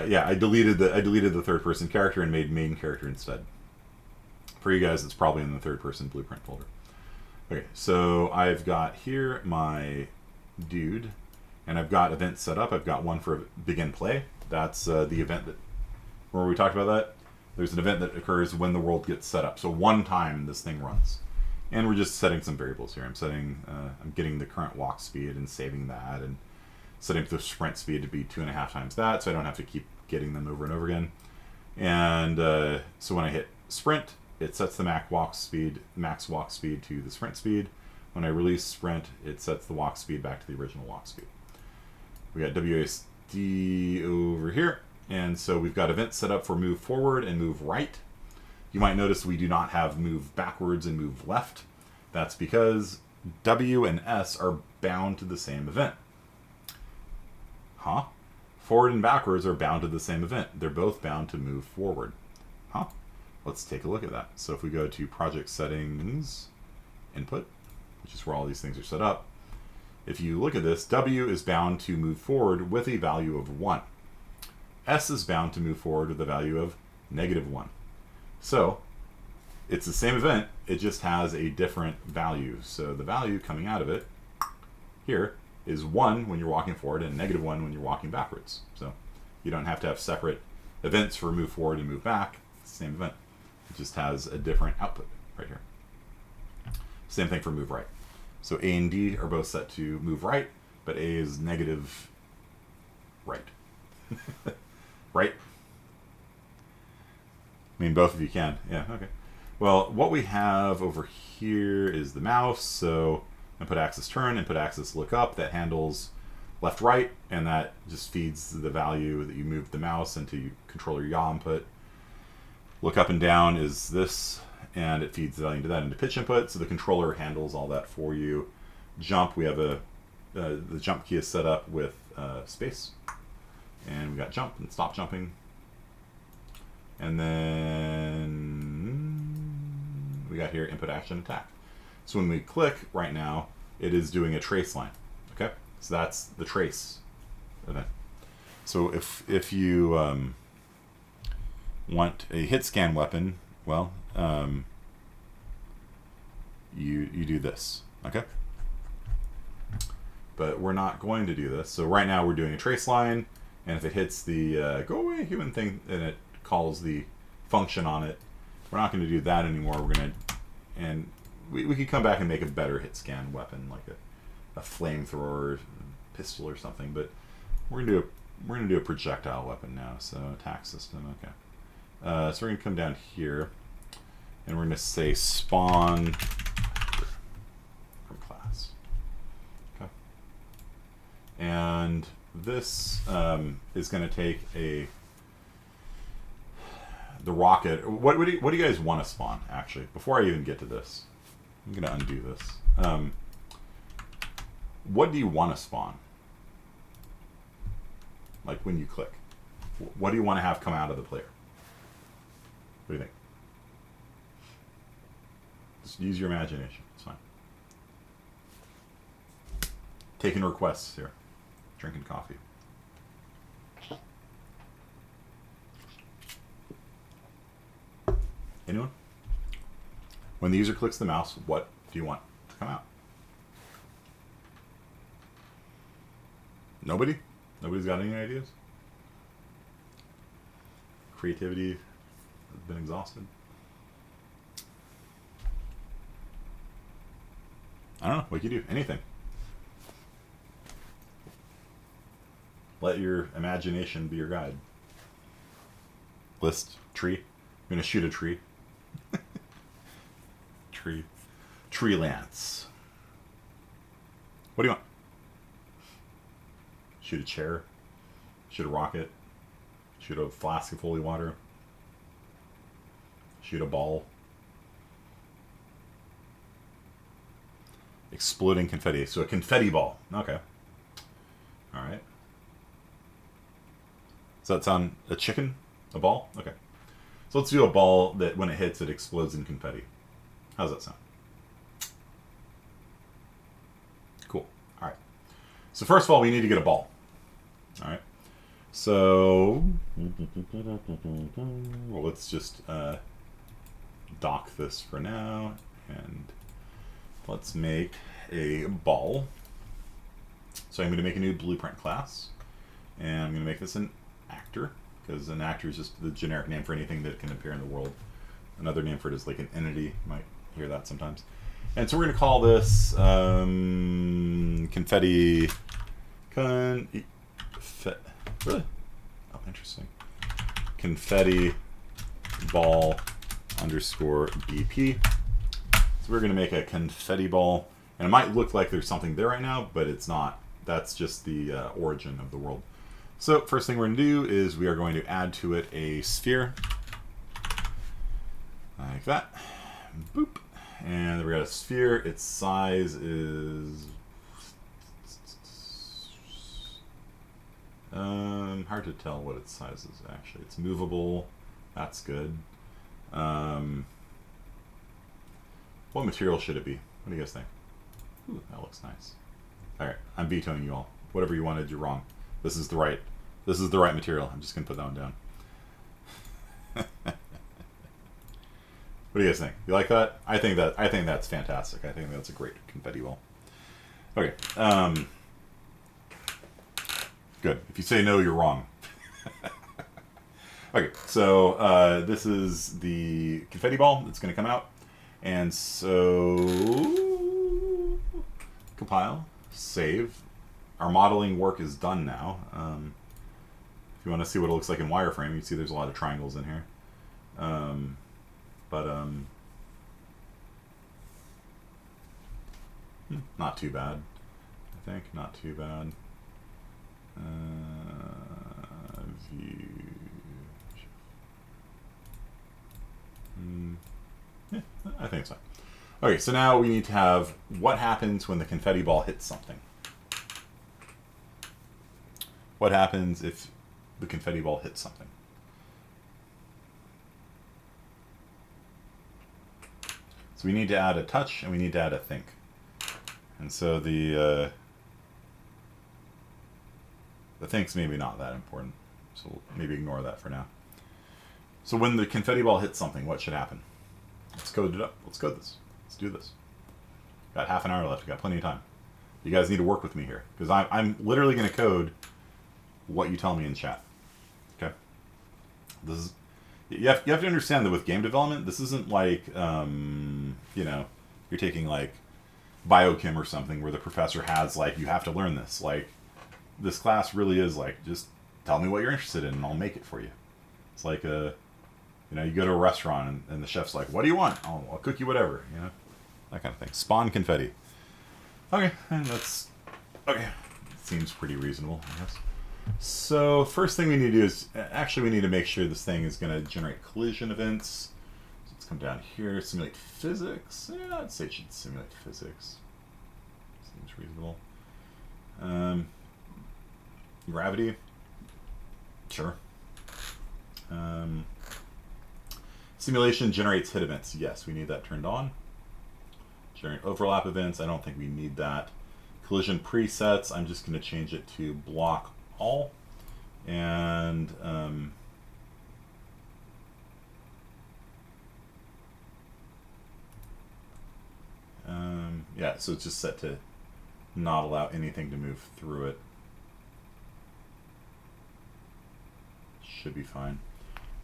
Yeah, I deleted the third-person character and made main character instead. For you guys, it's probably in the third-person blueprint folder. Okay, so I've got here my dude, and I've got events set up. I've got one for begin play. That's the event that, remember we talked about that? There's an event that occurs when the world gets set up. So one time this thing runs. And we're just setting some variables here. I'm getting the current walk speed and saving that, and setting the sprint speed to be 2.5 times that, so I don't have to keep getting them over and over again. And so when I hit sprint, it sets the max walk speed to the sprint speed. When I release sprint, it sets the walk speed back to the original walk speed. We got WASD over here, and so we've got events set up for move forward and move right. You might notice we do not have move backwards and move left. That's because W and S are bound to the same event. Huh? Forward and backwards are bound to the same event. They're both bound to move forward. Huh? Let's take a look at that. So if we go to project settings, input, which is where all these things are set up, if you look at this, W is bound to move forward with a value of 1. S is bound to move forward with a value of -1. So it's the same event, it just has a different value. So the value coming out of it here is 1 when you're walking forward and -1 when you're walking backwards. So you don't have to have separate events for move forward and move back. It's the same event. It just has a different output right here. Same thing for move right. So A and D are both set to move right, but A is negative right. Right? I mean, both of you can. Yeah, okay. Well, what we have over here is the mouse. So input axis turn, input axis look up. That handles left, right, and that just feeds the value that you moved the mouse into controller yaw input. Look up and down is this, and it feeds the value into that into pitch input. So the controller handles all that for you. Jump, we have the jump key is set up with space. And we got jump and stop jumping. And then we got here input action attack. So when we click right now, it is doing a trace line. Okay, so that's the trace event. So if you want a hit scan weapon, well, you do this. Okay, but we're not going to do this. So right now we're doing a trace line. And if it hits the go away human thing, then it calls the function on it. We're not going to do that anymore. We're going to, and we could come back and make a better hit scan weapon, like a flamethrower, pistol or something. But we're going to do a projectile weapon now. So attack system. Okay. So we're going to come down here, and we're going to say spawn from class. Okay. And this is going to take the rocket. What do you guys want to spawn, actually? Before I even get to this, I'm going to undo this. What do you want to spawn? Like when you click. What do you want to have come out of the player? What do you think? Just use your imagination. It's fine. Taking requests here. Drinking coffee. Anyone? When the user clicks the mouse, what do you want to come out? Nobody? Nobody's got any ideas? Creativity has been exhausted. I don't know. What can you do? Anything. Let your imagination be your guide. List. Tree. I'm going to shoot a tree. Tree lance. What do you want? Shoot a chair. Shoot a rocket. Shoot a flask of holy water. Shoot a ball. Exploding confetti. So a confetti ball. Okay. Alright. Does that sound a chicken? A ball? Okay. So let's do a ball that when it hits, it explodes in confetti. How does that sound? Cool. Alright. So first of all, we need to get a ball. Alright. So well, let's just dock this for now. And let's make a ball. So I'm going to make a new blueprint class. And I'm going to make this an actor, because an actor is just the generic name for anything that can appear in the world. Another name for it is like an entity. You might hear that sometimes. And so we're going to call this confetti. Really? Oh, interesting. Confetti ball underscore BP. So we're going to make a confetti ball. And it might look like there's something there right now, but it's not. That's just the origin of the world. So first thing we're going to do is we are going to add to it a sphere. Like that. Boop. And then we got a sphere. Its size is hard to tell what its size is actually. It's movable. That's good. What material should it be? What do you guys think? Ooh, that looks nice. Alright, I'm vetoing you all. Whatever you wanted, you're wrong. This is the right material. I'm just gonna put that one down. What do you guys think? You like that? I think that's fantastic. I think that's a great confetti ball. Okay. Good. If you say no, you're wrong. Okay, so this is the confetti ball that's going to come out. And so compile, save. Our modeling work is done now. If you want to see what it looks like in wireframe, you can see there's a lot of triangles in here. Not too bad. I think not too bad. View. Yeah, I think it's fine. Okay, so now we need to have what happens when the confetti ball hits something. What happens if the confetti ball hits something? So we need to add a touch and we need to add a think. And so the think's maybe not that important. So we'll maybe ignore that for now. So when the confetti ball hits something, what should happen? Let's code it up. Let's code this. Let's do this. Got half an hour left. Got plenty of time. You guys need to work with me here, because I'm literally going to code what you tell me in chat. Okay. you have to understand that with game development, this isn't like you know, you're taking like biochem or something where the professor has like, you have to learn this. Like, this class really is like, just tell me what you're interested in and I'll make it for you. It's like a, you know, you go to a restaurant and the chef's like, what do you want? I'll cook you whatever, you know, that kind of thing. Spawn confetti. Okay, and that's okay. Seems pretty reasonable, I guess. So first thing we need to do is, actually we need to make sure this thing is going to generate collision events. So let's come down here, simulate physics. Yeah, I'd say it should simulate physics. Seems reasonable. Gravity. Sure. Simulation generates hit events. Yes, we need that turned on. Generate overlap events. I don't think we need that. Collision presets. I'm just going to change it to block all. And yeah, so it's just set to not allow anything to move through it. Should be fine.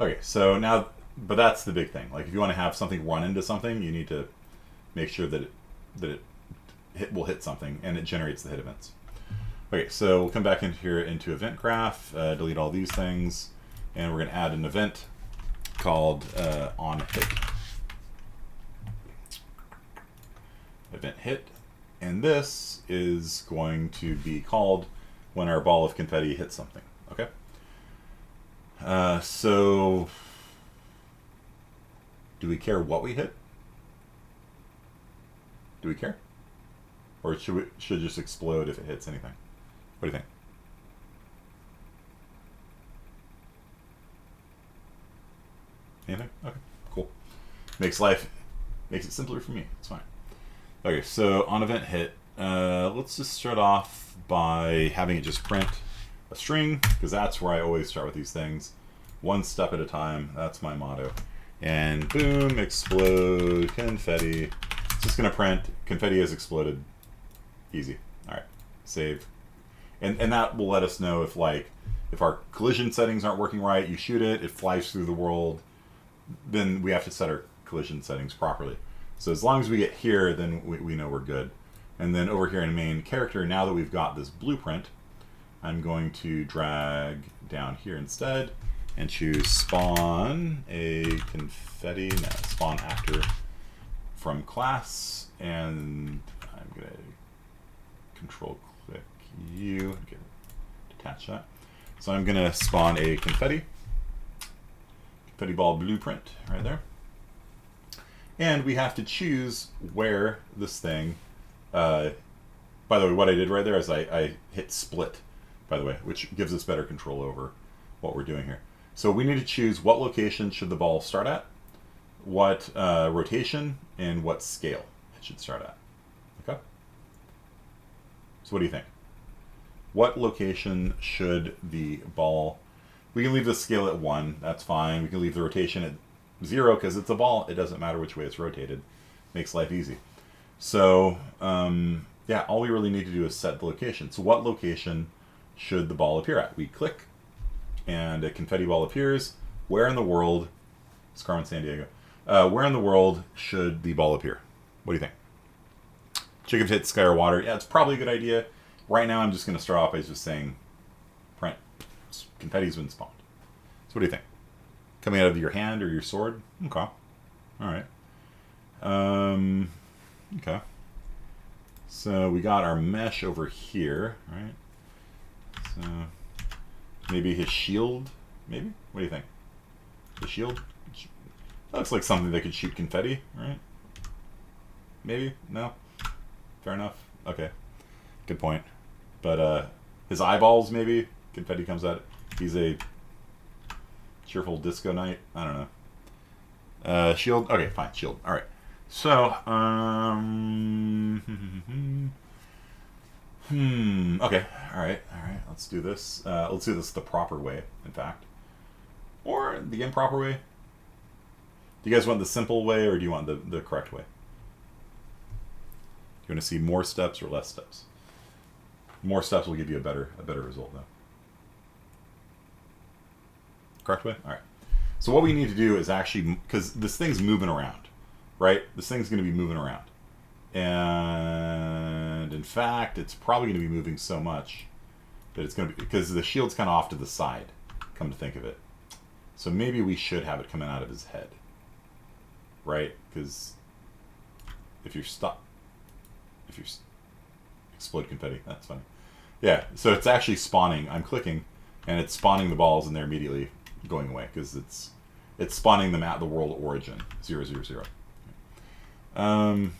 Okay, so now, but that's the big thing. Like, if you want to have something run into something, you need to make sure that it will hit something and it generates the hit events. Okay, so we'll come back in here into event graph, delete all these things, and we're going to add an event called on hit. Event hit, and this is going to be called when our ball of confetti hits something. Okay. So do we care what we hit? Do we care? Or should it just explode if it hits anything? What do you think? Anything? Okay, cool. Makes it simpler for me. It's fine. Okay, so on event hit, let's just start off by having it just print a string, because that's where I always start with these things. One step at a time. That's my motto. And boom, explode confetti. It's just going to print confetti has exploded. Easy. All right, save. And that will let us know if our collision settings aren't working right. You shoot it, it flies through the world. Then we have to set our collision settings properly. So as long as we get here, then we know we're good. And then over here in main character, now that we've got this blueprint, I'm going to drag down here instead and choose spawn a confetti, no, spawn actor from class, and I'm going to control click U, detach that. So I'm going to spawn a confetti ball blueprint right there. And we have to choose where this thing, by the way, what I did right there is I hit split, by the way, which gives us better control over what we're doing here. So we need to choose what location should the ball start at, what rotation, and what scale it should start at. Okay? So what do you think? What location should the ball... We can leave the scale at 1, that's fine. We can leave the rotation at 0 because it's a ball. It doesn't matter which way it's rotated. Makes life easy. So, yeah, all we really need to do is set the location. So what location should the ball appear at? We click, and a confetti ball appears. Where in the world... It's Carmen Sandiego. Where in the world should the ball appear? What do you think? Chicken hit sky or water. Yeah, it's probably a good idea. Right now, I'm just going to start off by just saying, print. Confetti's been spawned. So what do you think? Coming out of your hand or your sword? Okay. All right. Okay. So we got our mesh over here, right? So maybe his shield, maybe? What do you think? The shield? That looks like something that could shoot confetti, right? Maybe? No? Fair enough. Okay. Good point. But his eyeballs, maybe? Confetti comes out. He's a cheerful disco knight. I don't know. Shield. Okay, fine. Shield. All right. So, okay. All right. Let's do this. Let's do this the proper way, in fact. Or the improper way. Do you guys want the simple way, or do you want the correct way? Do you want to see more steps or less steps? More steps will give you a better result, though. Correct way? All right. So what we need to do is actually, because this thing's moving around, right? This thing's going to be moving around. And in fact, it's probably going to be moving so much that it's going to be, because the shield's kind of off to the side, come to think of it. So maybe we should have it coming out of his head, right? Because if you're explode confetti, that's funny. Yeah, so it's actually spawning. I'm clicking, and it's spawning the balls, and they're immediately going away because it's spawning them at the world origin 0, 0, 0. Oh,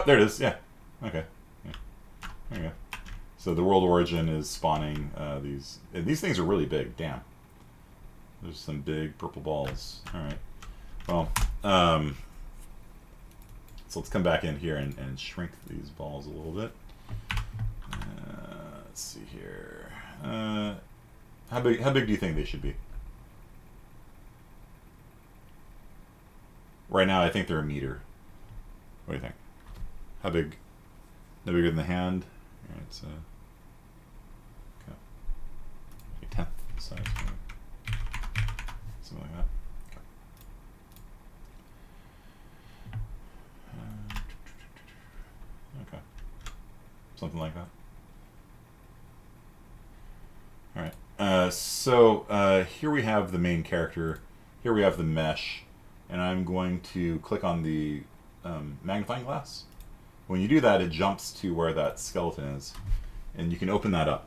there it is. Yeah. Okay. Yeah. There you go. So the world origin is spawning these. These things are really big. Damn. There's some big purple balls. All right. Well, so let's come back in here and shrink these balls a little bit. Let's see here. How big do you think they should be? Right now, I think they're a meter. What do you think? How big? No bigger than the hand. All right, so okay, a tenth size, maybe. Something like that. Okay. Okay, something like that. All right. So here we have the main character. Here we have the mesh, and I'm going to click on the magnifying glass. When you do that, it jumps to where that skeleton is, and you can open that up.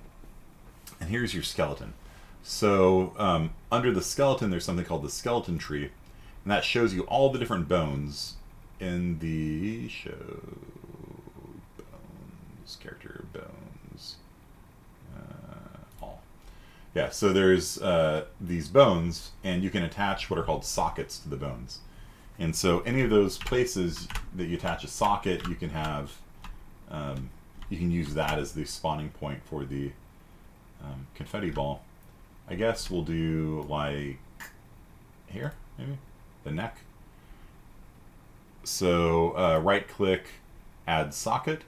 And here's your skeleton. So under the skeleton, there's something called the skeleton tree, and that shows you all the different bones in the show. Bones, character bones. All. Yeah, so there's these bones, and you can attach what are called sockets to the bones. And so any of those places that you attach a socket, you can have, you can use that as the spawning point for the confetti ball. I guess we'll do like here, maybe, the neck. So right click, add socket,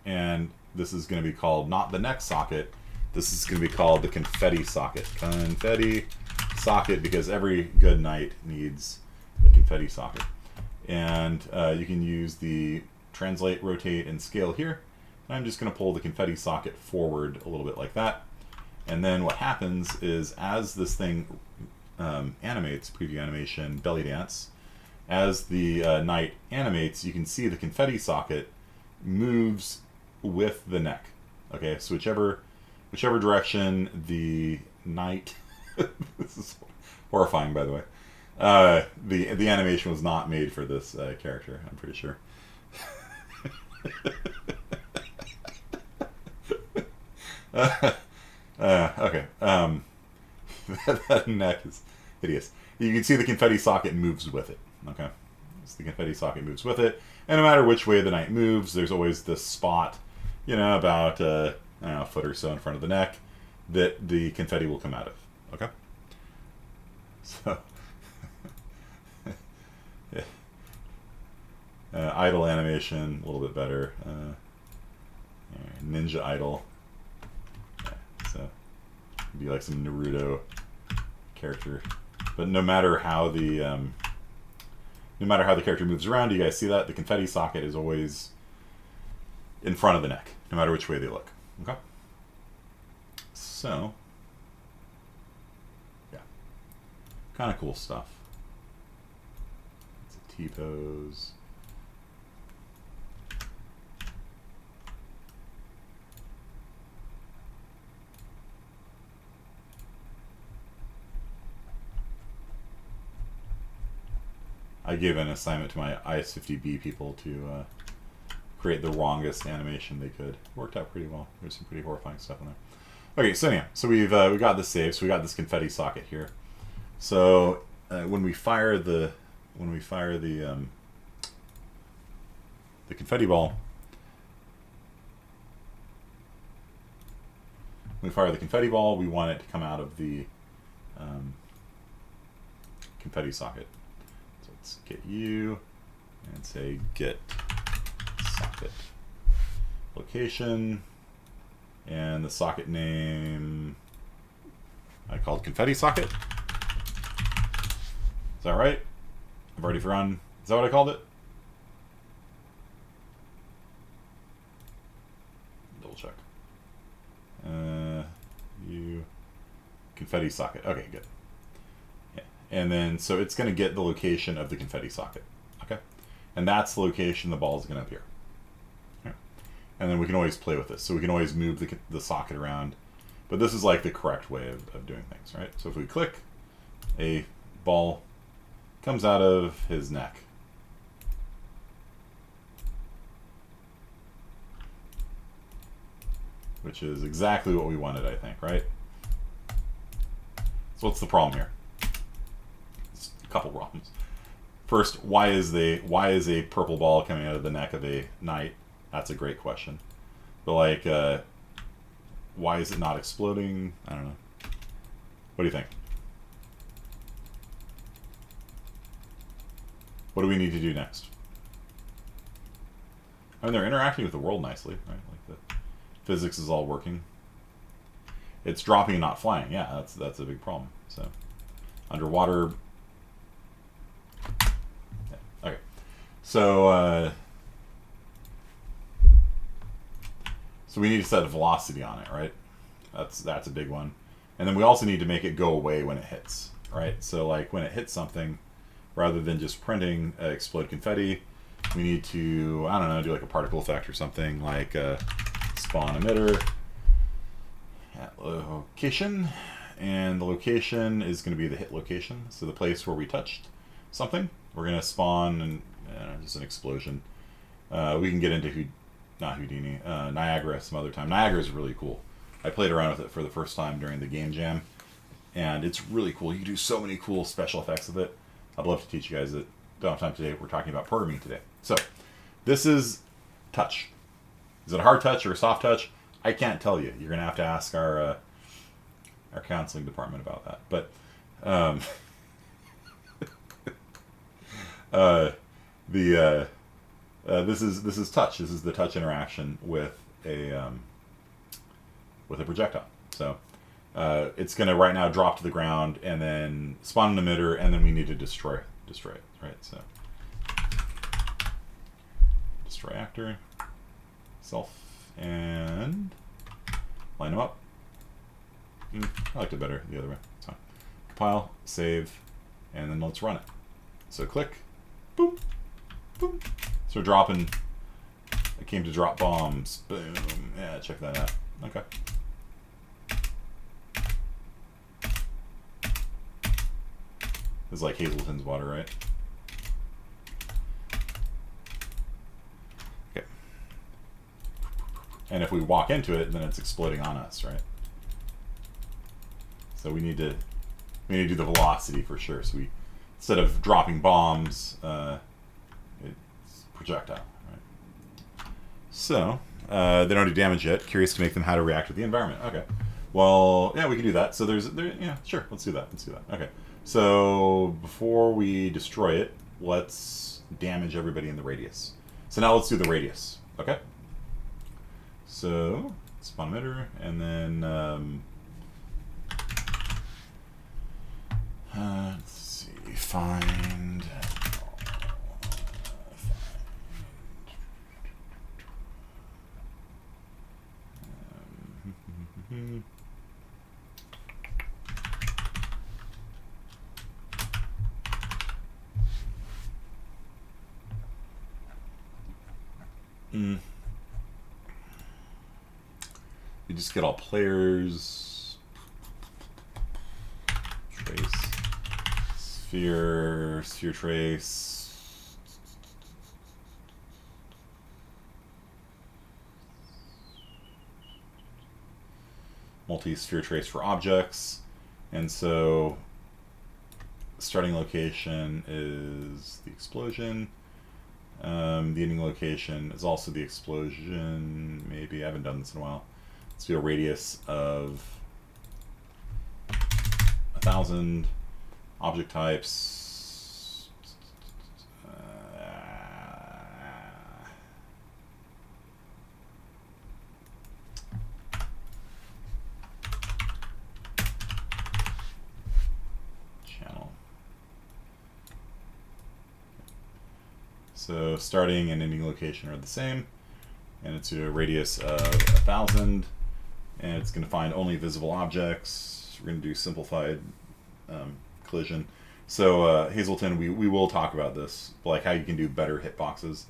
and this is going to be called not the neck socket, this is going to be called the confetti socket. Confetti socket, because every good knight needs the confetti socket. And you can use the translate, rotate, and scale here. And I'm just going to pull the confetti socket forward a little bit like that. And then what happens is as this thing animates, preview animation, belly dance, as the knight animates, you can see the confetti socket moves with the neck. Okay, so whichever direction the knight, this is horrifying by the way, the animation was not made for this character, I'm pretty sure. Okay. That neck is hideous. You can see the confetti socket moves with it. Okay. So the confetti socket moves with it. And no matter which way the knight moves, there's always this spot, you know, about I don't know, a foot or so in front of the neck that the confetti will come out of. Okay? So yeah. Idle animation, a little bit better. Ninja idle. Yeah, so be like some Naruto character. But no matter how the character moves around, you guys see that the confetti socket is always in front of the neck, no matter which way they look. Okay. So yeah, kind of cool stuff. It's a T-pose. I gave an assignment to my IS-50B people to create the wrongest animation they could. It worked out pretty well. There's some pretty horrifying stuff in there. Okay, so yeah, so we got this saved. So we got this confetti socket here. So when we fire the confetti ball, we want it to come out of the confetti socket. Let's get you and say get socket location, and the socket name I called confetti socket. Is that right? I've already forgotten. Is that what I called it? Double check. You confetti socket. Okay, good. Yeah. And then so it's going to get the location of the confetti socket. Okay, and that's the location the ball is going to appear. Okay. And then we can always play with this. So we can always move the socket around. But this is like the correct way of doing things, right? So if we click, a ball comes out of his neck. Which is exactly what we wanted, I think, right? So what's the problem here? It's a couple problems. First, why is a purple ball coming out of the neck of a knight? That's a great question. But like, why is it not exploding? I don't know. What do you think? What do we need to do next? I mean, they're interacting with the world nicely, right? Like the physics is all working. It's dropping and not flying. Yeah, that's a big problem. So, underwater. Yeah. Okay. So, so we need to set a velocity on it, right? That's a big one. And then we also need to make it go away when it hits, right? So like when it hits something, rather than just printing explode confetti, we need to, I don't know, do like a particle effect or something, like spawn emitter at location, and the location is going to be the hit location, so the place where we touched something. We're going to spawn and just an explosion. We can get into not Houdini, Niagara some other time. Niagara is really cool. I played around with it for the first time during the game jam, and it's really cool. You can do so many cool special effects with it. I'd love to teach you guys it. Don't have time today. We're talking about programming today. So, this is touch. Is it a hard touch or a soft touch? I can't tell you. You're gonna have to ask our counseling department about that. But this is touch. This is the touch interaction with a projectile. So it's gonna right now drop to the ground and then spawn an emitter, and then we need to destroy it, right? So destroy actor, self, and line them up. I liked it better the other way. So compile, save, and then let's run it. So click, boom, boom. So we're dropping. I came to drop bombs. Boom. Yeah, check that out. Okay. It's like Hazelton's water, right? Okay. And if we walk into it, then it's exploding on us, right? So we need to do the velocity for sure. So we, instead of dropping bombs, it's projectile, right? So they don't do damage yet. Curious to make them how to react with the environment. Okay. Well, yeah, we can do that. So yeah, sure. Let's do that. Okay. So before we destroy it, let's damage everybody in the radius. So now let's do the radius. Okay. So spawn emitter, and then let's see, find. You just get all players, trace, sphere trace, multi-sphere trace for objects, and so starting location is the explosion. The ending location is also the explosion. Maybe I haven't done this in a while. Let's do a radius of 1,000. Object types. Channel. So starting and ending location are the same, and it's a radius of 1,000, and it's going to find only visible objects. We're going to do simplified collision. So Hazelton, we will talk about this, like how you can do better hitboxes,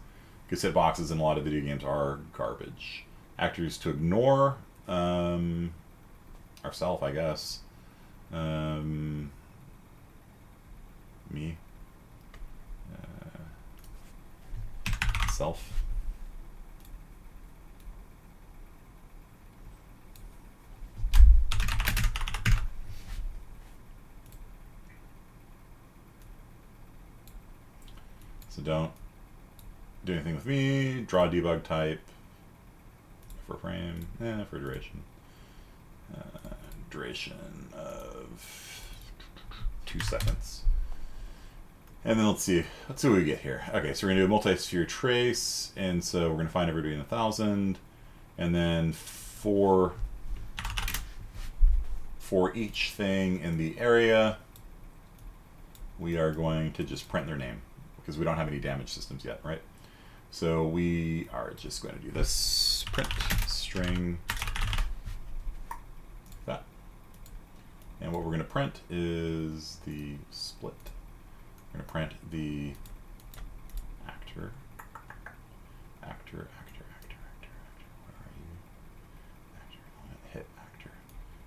because hitboxes in a lot of video games are garbage. Actors to ignore, ourself, I guess. Me. Self. So don't do anything with me. Draw debug type for frame, for duration. Duration of 2 seconds. And then let's see what we get here. Okay, so we're gonna do a multi-sphere trace, and so we're gonna find everybody in 1,000, and then for each thing in the area, we are going to just print their name, because we don't have any damage systems yet, right? So we are just going to do this, print string, that. And what we're going to print is the split. We're going to print the actor. Where are you? Actor, hit actor.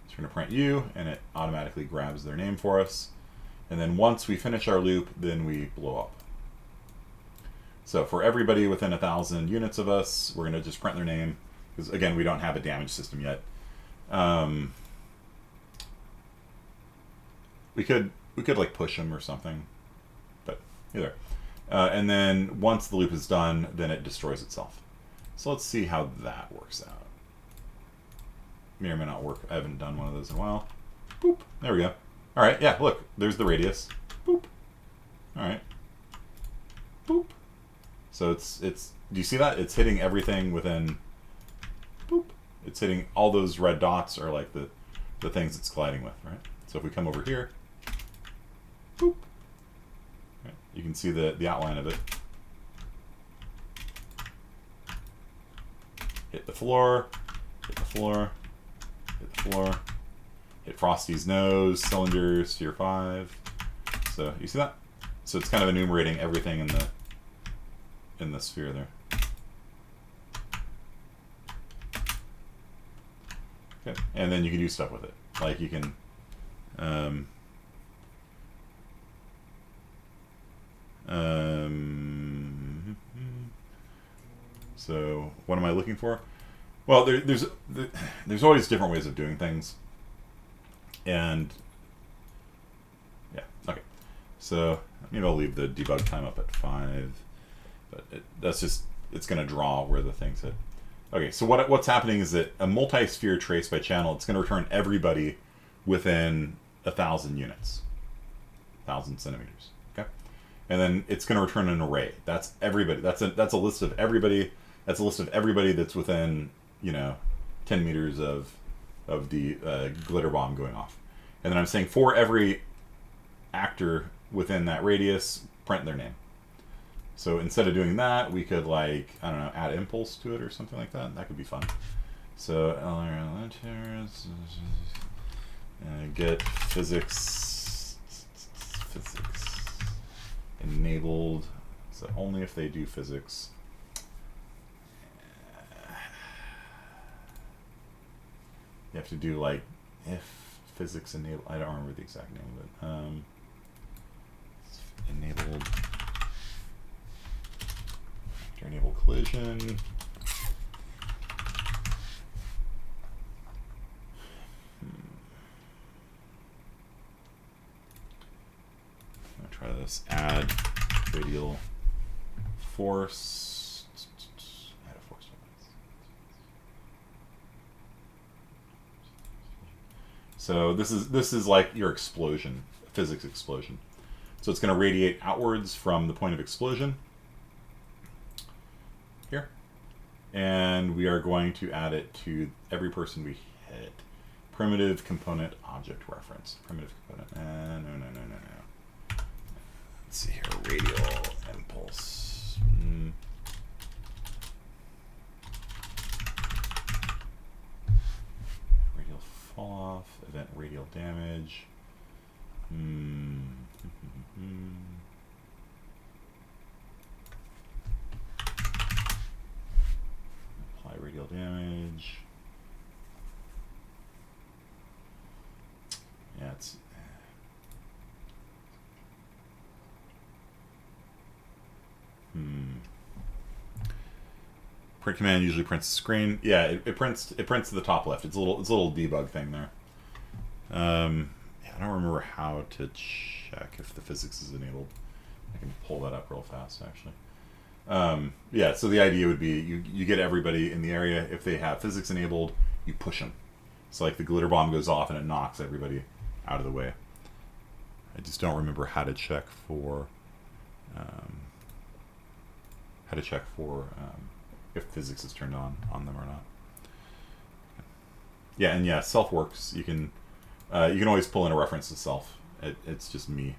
So we're going to print you, and it automatically grabs their name for us. And then once we finish our loop, then we blow up. So for everybody within 1,000 units of us, we're going to just print their name, because again, we don't have a damage system yet. We could like push them or something, but either. And then once the loop is done, then it destroys itself. So let's see how that works out. May or may not work. I haven't done one of those in a while. Boop. There we go. All right. Yeah. Look. There's the radius. Boop. All right. Boop. So it's. Do you see that? It's hitting everything within. Boop. It's hitting all those red dots are like the things it's colliding with, right? So if we come over here. Boop. Right. You can see the outline of it. Hit the floor. Hit the floor. Hit the floor. Hit Frosty's nose, cylinder, sphere 5. So you see that? So it's kind of enumerating everything in the sphere there. Okay. And then you can do stuff with it. Like you can so what am I looking for? Well, there's always different ways of doing things. And yeah, okay. So maybe I'll leave the debug time up at 5, but that's just, it's going to draw where the things hit. Okay, so what's happening is that a multi-sphere trace by channel, it's going to return everybody within 1,000 units, 1,000 centimeters. Okay, and then it's going to return an array. That's everybody. That's a list of everybody. That's a list of everybody that's within 10 meters of the glitter bomb going off. And then I'm saying for every actor within that radius, print their name. So instead of doing that, we could, like, I don't know, add impulse to it or something like that. That could be fun. So get physics enabled. So only if they do physics. You have to do like if physics enable. I don't remember the exact name of it. Enabled. After enable collision. I'm gonna try this. Add radial force. Add a force. So this is like your explosion, physics explosion. So it's going to radiate outwards from the point of explosion here, and we are going to add it to every person we hit. Primitive component object reference. Primitive component. No. Let's see here. Radial impulse. damage. Apply radial damage. Yeah, it's print command usually prints the screen. Yeah, it prints to the top left. It's a little debug thing there. I don't remember how to check if the physics is enabled. I can pull that up real fast actually. Yeah, so the idea would be you get everybody in the area. If they have physics enabled, you push them. So like the glitter bomb goes off and it knocks everybody out of the way. I just don't remember how to check for if physics is turned on them or not. Yeah, and yeah, self works. You can always pull in a reference to self. It's just me,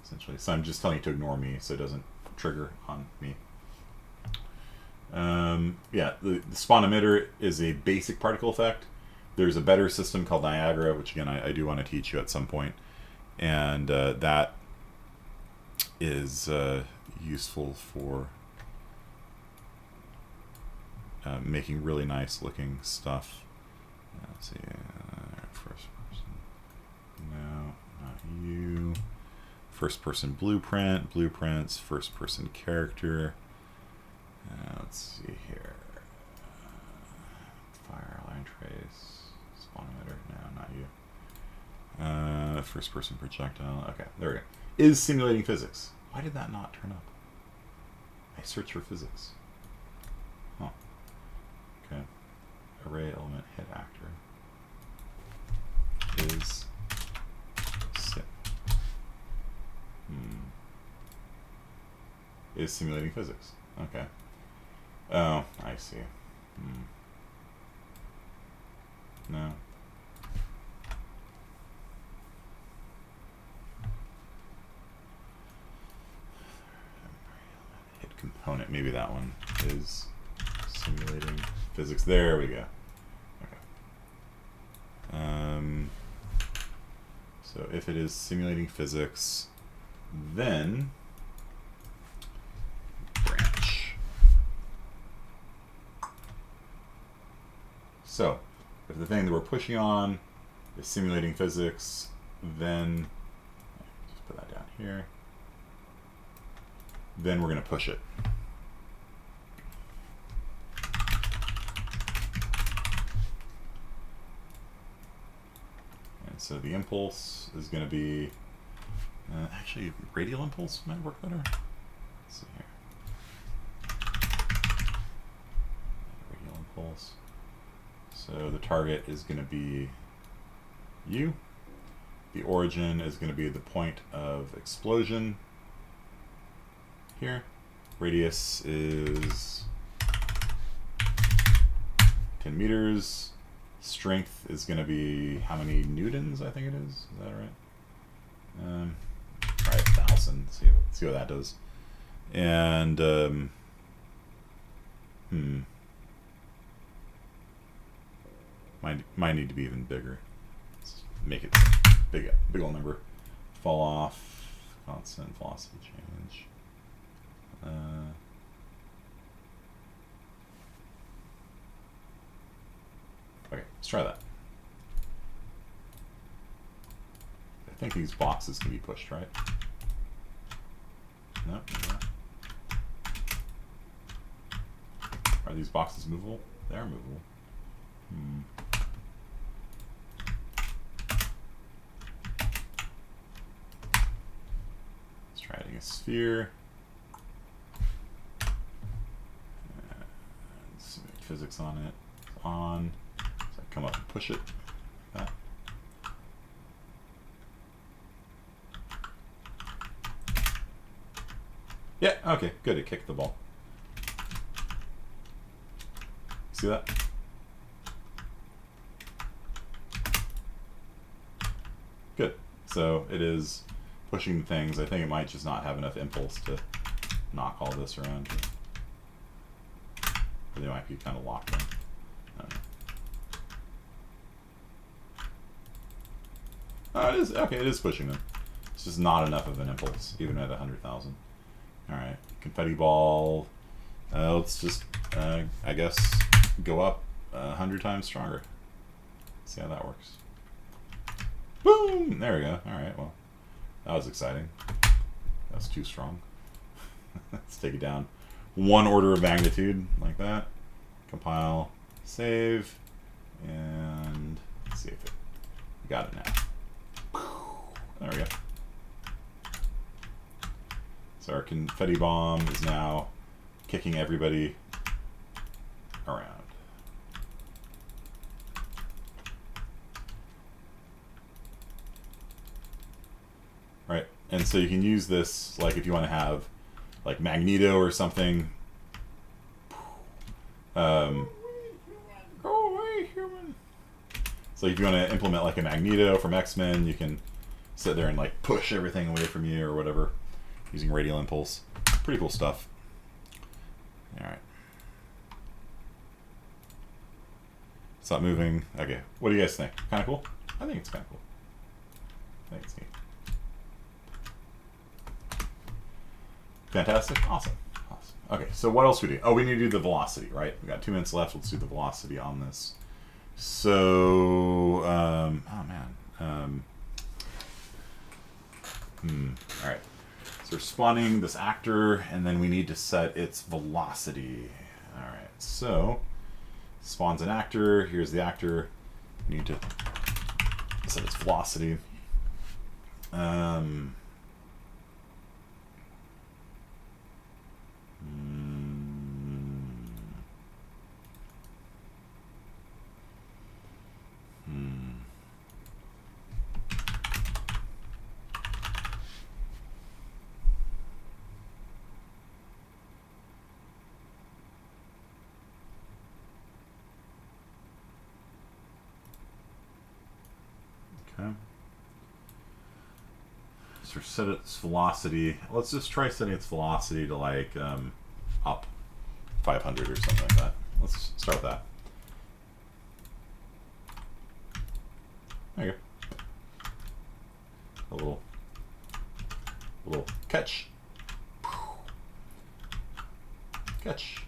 essentially. So I'm just telling you to ignore me, so it doesn't trigger on me. Yeah, the spawn emitter is a basic particle effect. There's a better system called Niagara, which again I do want to teach you at some point, and that is useful for making really nice looking stuff. Let's see, first person. No, not you. First person blueprints, first person character. Let's see here. Fire, line trace, spawn emitter. No, not you. First person projectile. Okay, there we go. Is simulating physics. Why did that not turn up? I search for physics. Huh. Okay. Array element hit actor. Is sim. Is simulating physics. Okay. Oh, I see. No. Hit component. Maybe that one is simulating physics. There we go. Okay. So if it is simulating physics, then branch. So if the thing that we're pushing on is simulating physics, then just put that down here. Then we're going to push it. And so the impulse is going to be actually radial impulse might work better. Let's see here. Radial impulse. So the target is going to be you. The origin is going to be the point of explosion here. Radius is 10 meters. Strength is going to be how many newtons, I think it is. Is that right? Try 1,000. See what that does. And might need to be even bigger. Let's make it big old number. Fall off, constant velocity change. Okay, let's try that. I think these boxes can be pushed, right? No. Are these boxes movable? They are movable. Let's try adding a sphere. Let's make physics on it. On. So I come up and push it like that. Yeah, okay, good. It kicked the ball. See that? Good. So it is pushing things. I think it might just not have enough impulse to knock all this around. Or they might be kind of locked in. I don't know. Oh, it is. Okay, it is pushing them. It's just not enough of an impulse, even at 100,000. Alright. Confetti ball. Let's just, I guess, go up 100 times stronger. See how that works. Boom! There we go. Alright, well, that was exciting. That's too strong. Let's take it down 1 order of magnitude, like that. Compile, save, and let's see if it got it now. There we go. So our confetti bomb is now kicking everybody around. Right, and so you can use this, like if you want to have like Magneto or something. Go away, human. So if you want to implement like a Magneto from X-Men, you can sit there and like push everything away from you or whatever using radial impulse. Pretty cool stuff. Alright. Stop moving. Okay, what do you guys think? Kind of cool? I think it's kind of cool. I think it's neat. Fantastic. Awesome. Awesome. Okay, so what else do we do? Oh, we need to do the velocity, right? We got 2 minutes left. Let's do the velocity on this. So, oh man. All right. So we're spawning this actor, and then we need to set its velocity. All right. So spawns an actor. Here's the actor. We need to set its velocity. Okay. So set its velocity. Let's just try setting its velocity to like up 500 or something like that. Let's start with that. There you go. A little catch. Catch.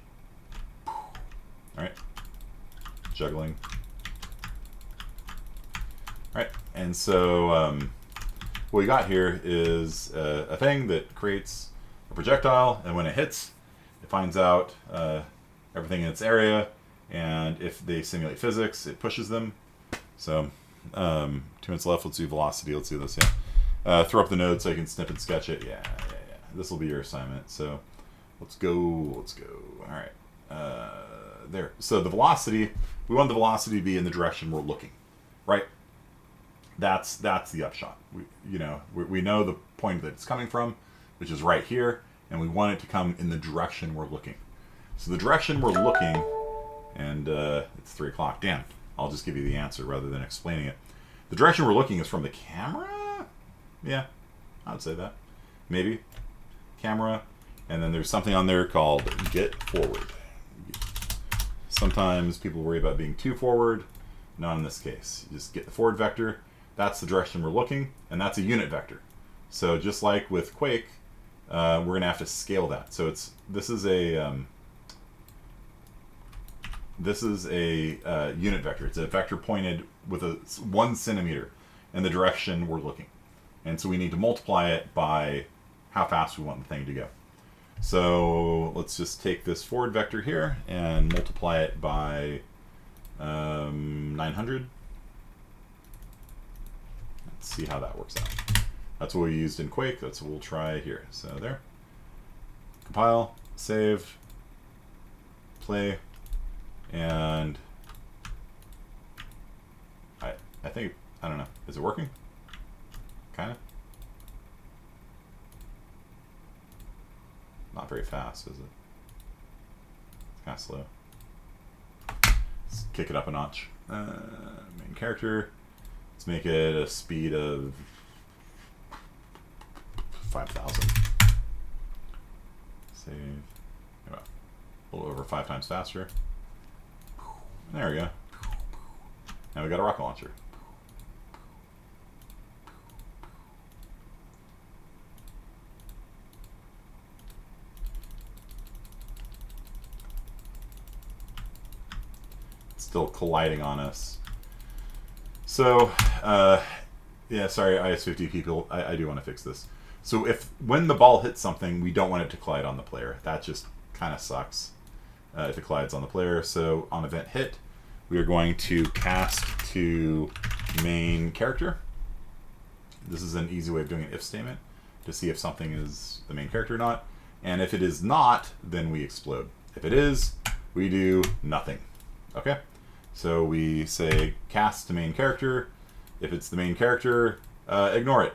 Alright. Juggling. Alright, and so what we got here is a thing that creates a projectile, and when it hits, it finds out everything in its area, and if they simulate physics, it pushes them. So 2 minutes left. Let's do velocity. Let's do this. Yeah. Throw up the node so you can snip and sketch it. Yeah. This will be your assignment. So let's go. All right. There. So the velocity. We want the velocity to be in the direction we're looking, right? That's the upshot. We know the point that it's coming from, which is right here, and we want it to come in the direction we're looking. So the direction we're looking, and it's 3 o'clock. Damn. I'll just give you the answer rather than explaining it. The direction we're looking is from the camera? Yeah, I would say that. Maybe. Camera. And then there's something on there called get forward. Sometimes people worry about being too forward. Not in this case. You just get the forward vector. That's the direction we're looking, and that's a unit vector. So just like with Quake, we're going to have to scale that. So this is a unit vector. It's a vector pointed with a 1 centimeter in the direction we're looking. And so we need to multiply it by how fast we want the thing to go. So let's just take this forward vector here and multiply it by 900. Let's see how that works out. That's what we used in Quake. That's what we'll try here. So there. Compile, save, play. And I think, I don't know, is it working? Kind of? Not very fast, is it? It's kind of slow. Let's kick it up a notch. Main character. Let's make it a speed of 5,000. Save. A little over 5 times faster. There we go. Now we got a rocket launcher. still colliding on us. So, yeah, sorry, IS-50 people, I do want to fix this. So when the ball hits something, we don't want it to collide on the player. That just kind of sucks if it collides on the player. So on event hit, we are going to cast to main character. This is an easy way of doing an if statement to see if something is the main character or not. And if it is not, then we explode. If it is, we do nothing. Okay? So we say cast to main character. If it's the main character, ignore it.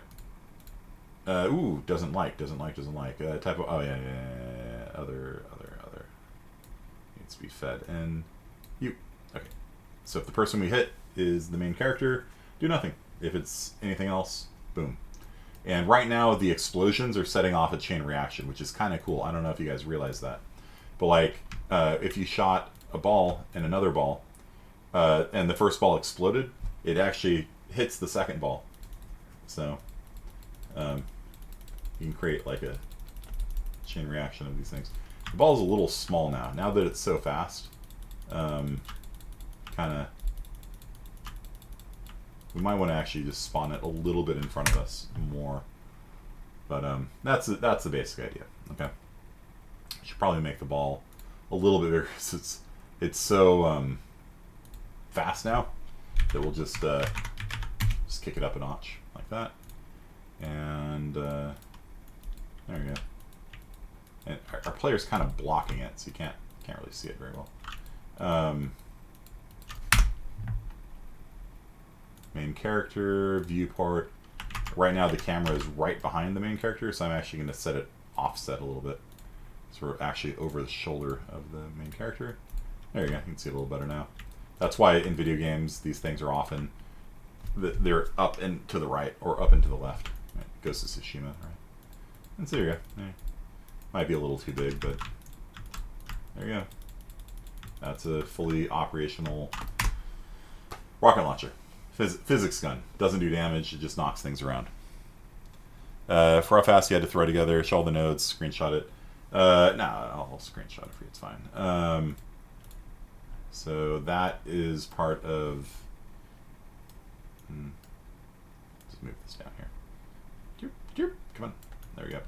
Ooh, doesn't like. Type of, oh yeah. Other. Needs to be fed. And you. Okay. So if the person we hit is the main character, do nothing. If it's anything else, boom. And right now the explosions are setting off a chain reaction, which is kind of cool. I don't know if you guys realize that. But like, if you shot a ball and another ball, and the first ball exploded, it actually hits the second ball. So you can create like a chain reaction of these things. The ball is a little small now. Now that it's so fast, kind of, we might want to actually just spawn it a little bit in front of us more. But that's the basic idea. Okay, should probably make the ball a little bit bigger because it's so fast now that we'll just kick it up a notch like that. And there we go. And our player's kind of blocking it, so you can't really see it very well. Main character, viewport. Right now the camera is right behind the main character, so I'm actually going to set it offset a little bit. So we're actually over the shoulder of the main character. There you go, you can see it a little better now. That's why in video games these things are often, they're up and to the right, or up and to the left. Right? Ghost of Tsushima, right? And so there you go. There. Might be a little too big, but there you go. That's a fully operational rocket launcher. Physics gun. Doesn't do damage, it just knocks things around. For how fast you had to throw together, show all the nodes, screenshot it. I'll screenshot it for you, it's fine. So that is part of... Just move this down here. Come on. There we go.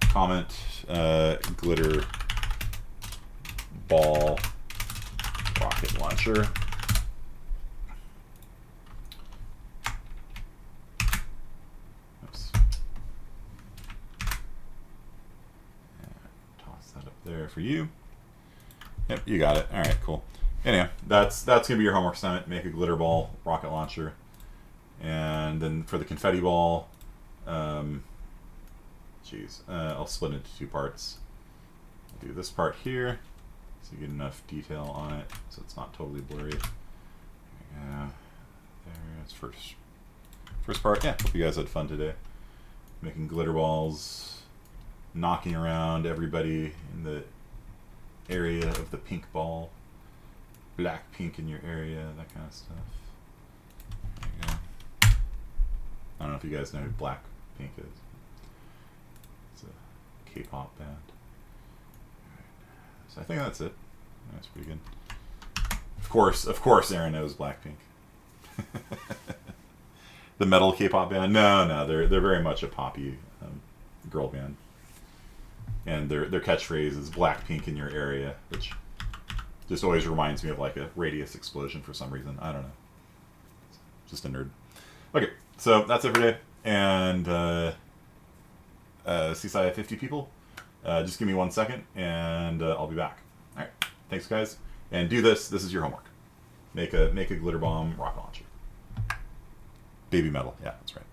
Comment, glitter, ball, rocket launcher. Oops. Toss that up there for you. Yep, you got it. All right, cool. Anyway, that's gonna be your homework assignment. Make a glitter ball, rocket launcher, and then for the confetti ball, I'll split it into two parts. I'll do this part here, so you get enough detail on it, so it's not totally blurry. There's first part. Yeah, hope you guys had fun today. Making glitter balls, knocking around everybody in the area of the pink ball. Black pink in your area, that kind of stuff. There you go. I don't know if you guys know who Black Pink is. It's a K-pop band. So I think that's it. That's pretty good. Of course Aaron knows Blackpink. The metal K-pop band? No, they're very much a poppy girl band. And their catchphrase is Blackpink in your area, which just always reminds me of like a radius explosion for some reason. I don't know. Just a nerd. Okay, so that's it for today. And Seaside 50 people. Just give me 1 second and I'll be back. All right, thanks guys. And do this. This is your homework. Make a glitter bomb rocket launcher. Baby metal. Yeah, that's right.